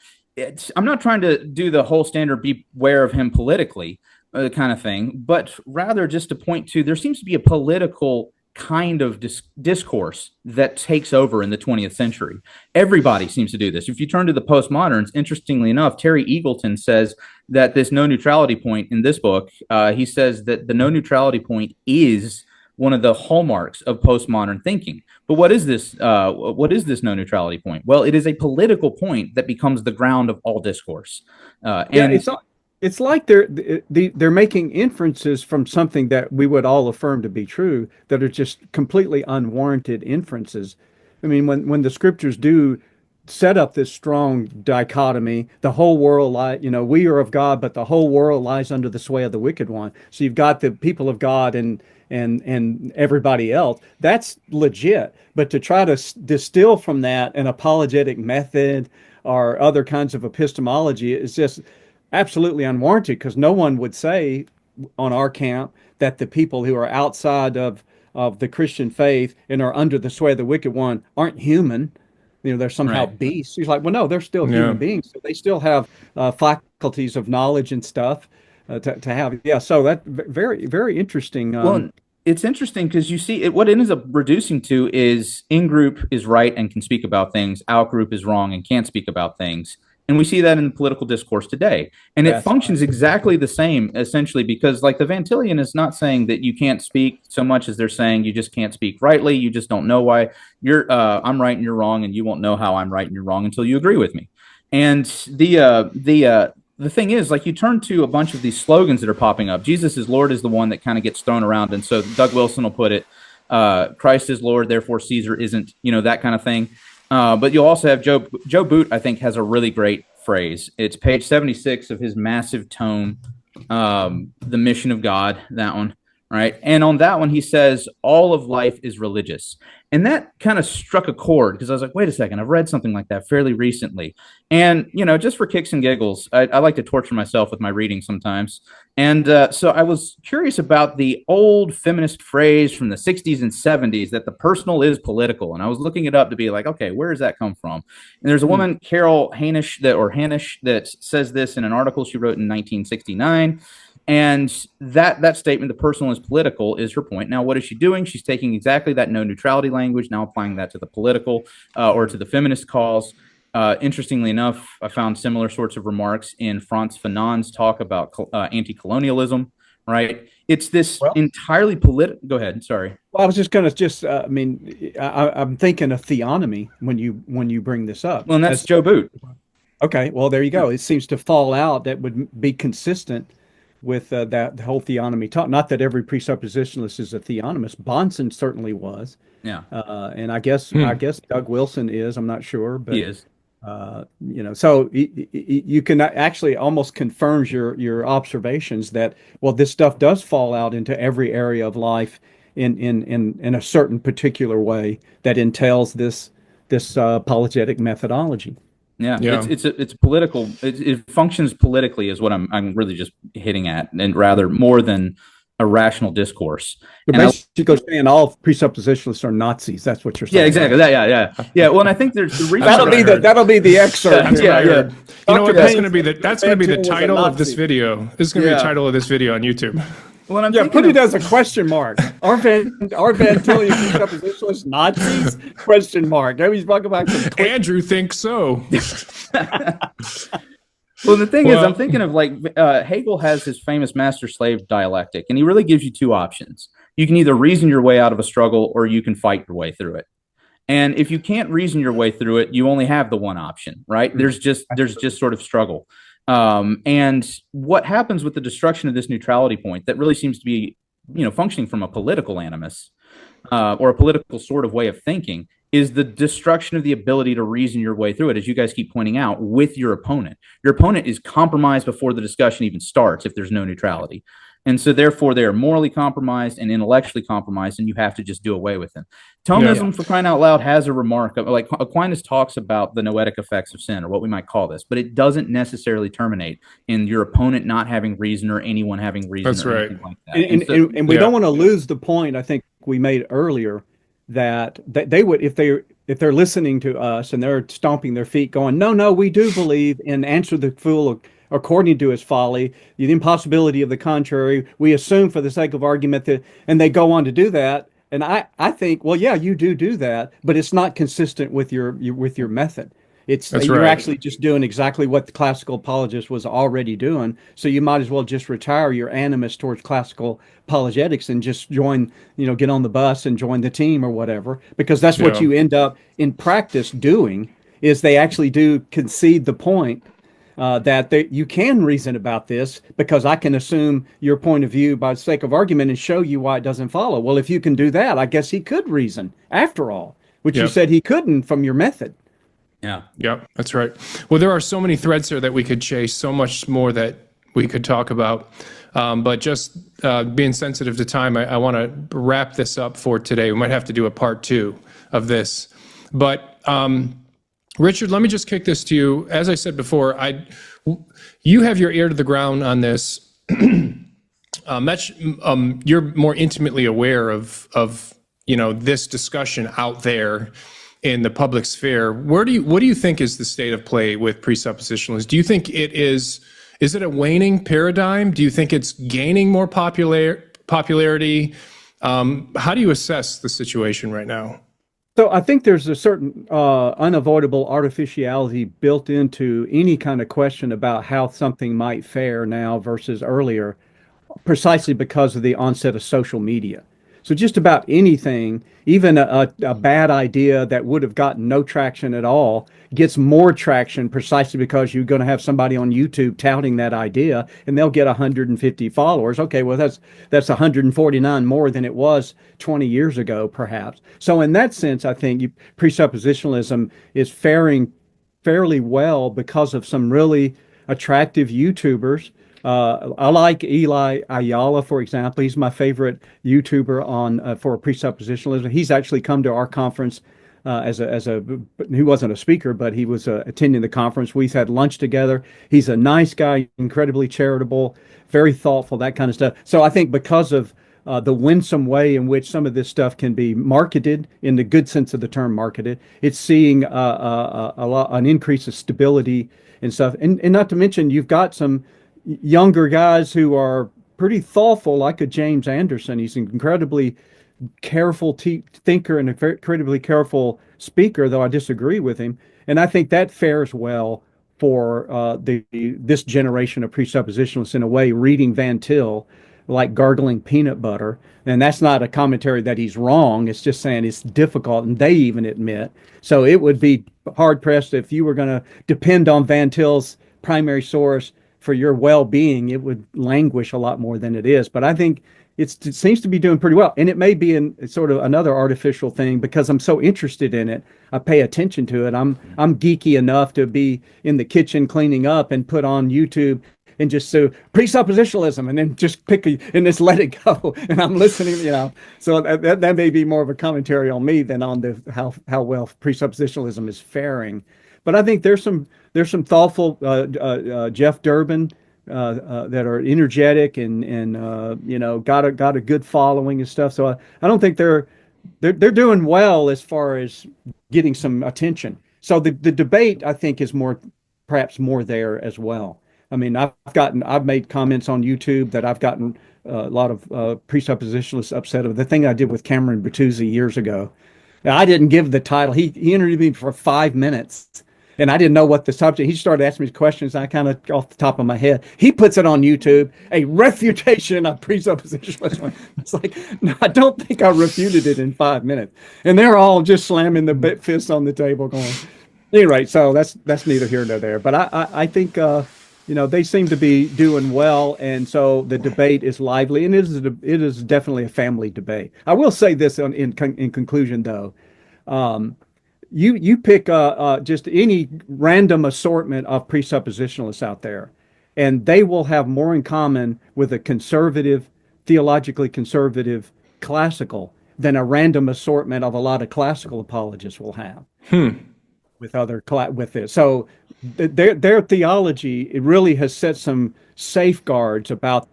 I'm not trying to do the whole standard beware of him politically kind of thing, but rather just to point to there seems to be a political kind of discourse that takes over in the 20th century. Everybody seems to do this. If you turn to the postmoderns, interestingly enough, Terry Eagleton says that this no neutrality point in this book, he says that the no neutrality point is one of the hallmarks of postmodern thinking. But what is this? What is this no neutrality point? Well, it is a political point that becomes the ground of all discourse. It's like they're making inferences from something that we would all affirm to be true that are just completely unwarranted inferences. I mean, when the scriptures do set up this strong dichotomy, the whole world we are of God, but the whole world lies under the sway of the wicked one. So you've got the people of God and everybody else. That's legit. But to try to distill from that an apologetic method or other kinds of epistemology is just absolutely unwarranted, because no one would say on our camp that the people who are outside of the Christian faith and are under the sway of the wicked one aren't human. They're somehow beasts. He's like, well, no, they're still human beings. So they still have faculties of knowledge and stuff to have. Yeah, so that very, very interesting. Well, it's interesting because you see what it ends up reducing to is in-group is right and can speak about things. Out-group is wrong and can't speak about things. And we see that in the political discourse today. And it functions exactly the same, essentially, because like the Van Tillian is not saying that you can't speak so much as they're saying you just can't speak rightly. You just don't know why I'm right and you're wrong, and you won't know how I'm right and you're wrong until you agree with me. And the thing is, like, you turn to a bunch of these slogans that are popping up. Jesus is Lord is the one that kind of gets thrown around. And so Doug Wilson will put it, Christ is Lord, therefore Caesar isn't, that kind of thing. But you'll also have Joe Boot, I think, has a really great phrase. It's page 76 of his massive tome, The Mission of God, that one, right? And on that one, he says, all of life is religious. And that kind of struck a chord because I was like, wait a second, I've read something like that fairly recently. And, just for kicks and giggles, I like to torture myself with my reading sometimes. And so I was curious about the old feminist phrase from the 60s and 70s that the personal is political. And I was looking it up to be like, okay, where does that come from? And there's a woman, Carol Hanisch, that says this in an article she wrote in 1969. And that statement, the personal is political, is her point. Now, what is she doing? She's taking exactly that no neutrality language, now applying that to the political or to the feminist cause. Interestingly enough, I found similar sorts of remarks in Frantz Fanon's talk about anti-colonialism, right? It's this entirely political. Go ahead. Sorry. Well, I was just going to I'm thinking of theonomy when you bring this up. Well, and that's Joe Boot. Okay. Well, there you go. It seems to fall out. That would be consistent with that whole theonomy talk. Not that every presuppositionalist is a theonomist. Bonson certainly was. Yeah. And I guess Doug Wilson is. I'm not sure, but he is. So you can actually almost confirms your observations that, well, this stuff does fall out into every area of life in a certain particular way that entails this apologetic methodology. Yeah. It's political. It functions politically is what I'm really just hitting at, and rather more than a rational discourse. But basically, saying all presuppositionalists are Nazis. That's what you're saying. Yeah, exactly. Right? Yeah. Well, and I think there's the reason that'll be the excerpt. Yeah. You know what? That's going to be the title of this video. This is going to be the title of this video on YouTube. Well, put it as a question mark. Are Van Tilly presuppositionalists Nazis? Question mark. He's talking about Andrew thinks so. Well, the thing is, I'm thinking of Hegel has his famous master-slave dialectic, and he really gives you two options. You can either reason your way out of a struggle, or you can fight your way through it. And if you can't reason your way through it, you only have the one option, right? There's just sort of struggle. And what happens with the destruction of this neutrality point that really seems to be, functioning from a political animus or a political sort of way of thinking is the destruction of the ability to reason your way through it, as you guys keep pointing out, with your opponent. Your opponent is compromised before the discussion even starts if there's no neutrality. And so therefore they are morally compromised and intellectually compromised, and you have to just do away with them. Thomism, for crying out loud, has a remark of, Aquinas talks about the noetic effects of sin, or what we might call this, but it doesn't necessarily terminate in your opponent not having reason or anyone having reason. That's right. Like that. And we don't want to lose the point I think we made earlier that they would, if they're listening to us and they're stomping their feet going, no, we do believe in answer the fool according to his folly, the impossibility of the contrary, we assume for the sake of argument that, and they go on to do that. And I think, well, yeah, you do that, but it's not consistent with your method. You're actually just doing exactly what the classical apologist was already doing. So you might as well just retire your animus towards classical apologetics and just join, get on the bus and join the team or whatever, because that's what you end up in practice doing. Is they actually do concede the point that you can reason about this because I can assume your point of view by the sake of argument and show you why it doesn't follow. Well, if you can do that, I guess he could reason after all, which you said he couldn't from your method. Yeah. Yep, that's right. Well, there are so many threads here that we could chase, so much more that we could talk about. But just being sensitive to time, I want to wrap this up for today. We might have to do a part 2 of this. But Richard, let me just kick this to you. As I said before, you have your ear to the ground on this. You're more intimately aware of this discussion out there in the public sphere. What do you think is the state of play with presuppositionalists? Do you think is it a waning paradigm? Do you think it's gaining more popularity? How do you assess the situation right now? So I think there's a certain unavoidable artificiality built into any kind of question about how something might fare now versus earlier, precisely because of the onset of social media. So just about anything, even a bad idea that would have gotten no traction at all, gets more traction precisely because you're going to have somebody on YouTube touting that idea, and they'll get 150 followers. Okay, well that's 149 more than it was 20 years ago, perhaps. So in that sense, I think presuppositionalism is faring fairly well because of some really attractive YouTubers. I like Eli Ayala, for example. He's my favorite YouTuber on for presuppositionalism. He's actually come to our conference he wasn't a speaker, but he was attending the conference. We've had lunch together. He's a nice guy, incredibly charitable, very thoughtful, that kind of stuff. So I think because of the winsome way in which some of this stuff can be marketed, in the good sense of the term marketed, it's seeing an increase of stability and stuff. And not to mention, you've got some younger guys who are pretty thoughtful, like a James Anderson. He's an incredibly careful thinker and incredibly careful speaker, though I disagree with him. And I think that fares well for this generation of presuppositionalists in a way, reading Van Til like gargling peanut butter. And that's not a commentary that he's wrong. It's just saying it's difficult, and they even admit. So it would be hard-pressed if you were going to depend on Van Til's primary source for your well-being. It would languish a lot more than it is. But I think it seems to be doing pretty well. And it may be in sort of another artificial thing because I'm so interested in it. I pay attention to it. I'm geeky enough to be in the kitchen cleaning up and put on YouTube and just presuppositionalism, and then just and just let it go. And I'm listening, So that may be more of a commentary on me than on how well presuppositionalism is faring. But I think there's some thoughtful Jeff Durbin that are energetic and got a good following and stuff. So I don't think they're doing well as far as getting some attention. So the debate, I think, is perhaps more there as well. I mean, I've made comments on YouTube that I've gotten a lot of presuppositionalists upset of. The thing I did with Cameron Bertuzzi years ago. Now, I didn't give the title. He interviewed me for 5 minutes, and I didn't know what the subject. He started asking me questions. I kind of off the top of my head. He puts it on YouTube, a refutation of presuppositionalism. It's like, no, I don't think I refuted it in 5 minutes, and they're all just slamming the fists on the table, going. Anyway, so that's neither here nor there. But I think. They seem to be doing well, and so the debate is lively, and it is definitely a family debate. I will say this in conclusion, though. You pick just any random assortment of presuppositionalists out there, and they will have more in common with a conservative, theologically conservative classical than a random assortment of a lot of classical apologists will have. With this. So their theology, it really has set some safeguards about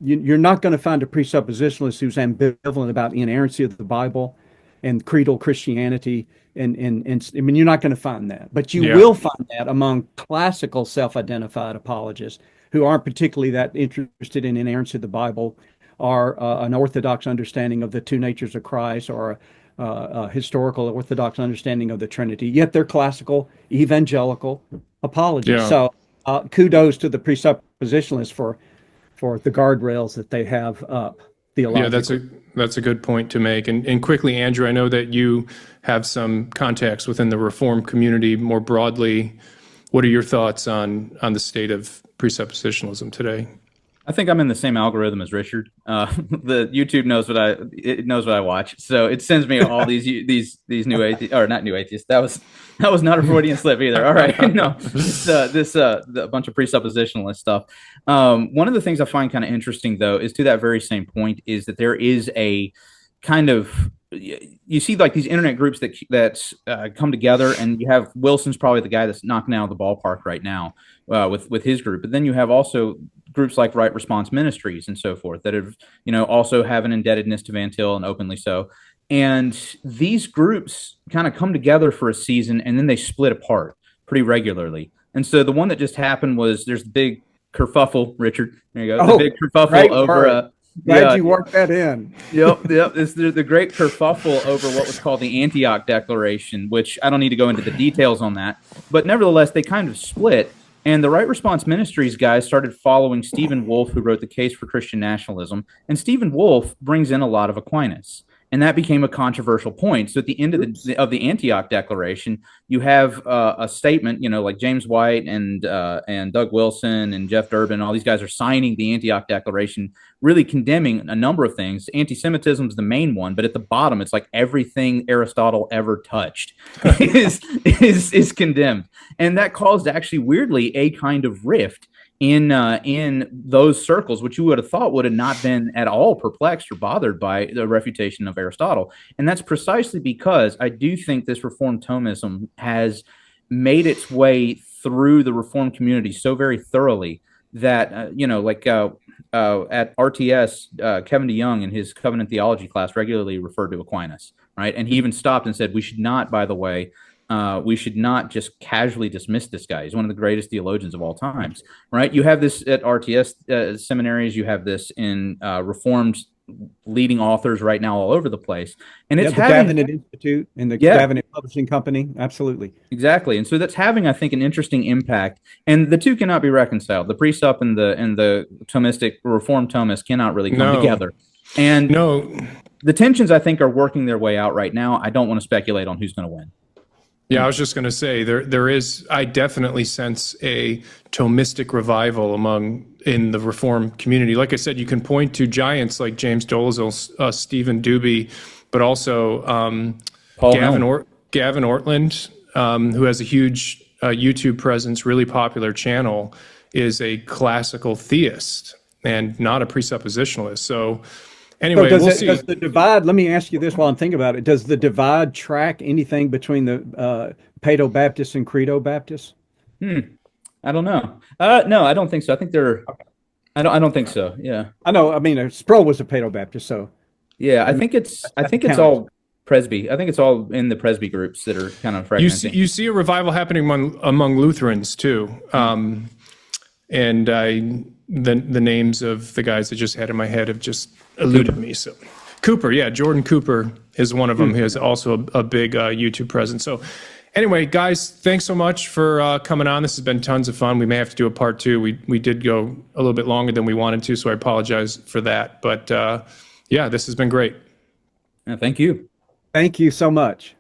you're not going to find a presuppositionalist who's ambivalent about inerrancy of the Bible and creedal Christianity. And I mean, you're not going to find that, but you will find that among classical self-identified apologists who aren't particularly that interested in inerrancy of the Bible, or an orthodox understanding of the two natures of Christ, or historical Orthodox understanding of the Trinity, yet they're classical evangelical apologists. So kudos to the presuppositionalists for the guardrails that they have up theologically. Yeah, that's a good point to make. And quickly, Andrew, I know that you have some contacts within the Reformed community more broadly. What are your thoughts on the state of presuppositionalism today? I think I'm in the same algorithm as Richard. The YouTube knows what I watch, so it sends me all these new atheists, or not new atheists. That was not a Freudian slip either. All right, no, a bunch of presuppositionalist stuff. One of the things I find kind of interesting, though, is to that very same point, is that there is a kind of, you see like these internet groups that come together, and you have Wilson's probably the guy that's knocking out of the ballpark right now with his group, but then you have also groups like Right Response Ministries and so forth that have, also have an indebtedness to Van Til, and openly so. And these groups kind of come together for a season, and then they split apart pretty regularly. And so the one that just happened was there's the big kerfuffle, Richard. There you go. The big kerfuffle over. Glad you worked that in. Yep. It's the great kerfuffle over what was called the Antioch Declaration, which I don't need to go into the details on that, but nevertheless, they kind of split. And the Right Response Ministries guys started following Stephen Wolfe, who wrote The Case for Christian Nationalism. And Stephen Wolfe brings in a lot of Aquinas. And that became a controversial point. So at the end of the Antioch Declaration, you have a statement, like James White and Doug Wilson and Jeff Durbin, all these guys are signing the Antioch Declaration, really condemning a number of things. Anti-Semitism is the main one, but at the bottom, it's like everything Aristotle ever touched is condemned, and that caused actually weirdly a kind of rift in those circles, which you would have thought would have not been at all perplexed or bothered by the refutation of Aristotle. And that's precisely because I do think this Reformed Thomism has made its way through the Reformed community so very thoroughly that, at RTS, Kevin DeYoung in his covenant theology class regularly referred to Aquinas, right? And he even stopped and said, we should not, by the way, we should not just casually dismiss this guy. He's one of the greatest theologians of all times, right? You have this at RTS seminaries. You have this in Reformed leading authors right now all over the place. And it's the Davenant Institute and the Davenant Publishing Company. Absolutely. Exactly. And so that's having, I think, an interesting impact. And the two cannot be reconciled. The Presupp and the Thomistic Reformed Thomists cannot really come together. And the tensions, I think, are working their way out right now. I don't want to speculate on who's going to win. Yeah, I was just going to say there is. I definitely sense a Thomistic revival in the Reformed community. Like I said, you can point to giants like James Dolezal, Stephen Doobie, but also Gavin Ortland, who has a huge YouTube presence, really popular channel, is a classical theist and not a presuppositionalist. So. Anyway, does the divide, let me ask you this while I'm thinking about it, does the divide track anything between the Paedo Baptists and Credo Baptists? I don't know. No, I don't think so. I think they're, I don't think so. Yeah. I know. I mean, Sproul was a Paedo Baptist, so. Yeah, I think it's all Presby. I think it's all in the Presby groups that are kind of fragmenting. You see a revival happening among Lutherans too. And the names of the guys I just had in my head have just eluded me. So Cooper, Jordan Cooper is one of them. He has also a big YouTube presence. So anyway, guys, thanks so much for coming on. This has been tons of fun. We may have to do a part 2. We did go a little bit longer than we wanted to, so I apologize for that. But this has been great. Thank you. Thank you so much.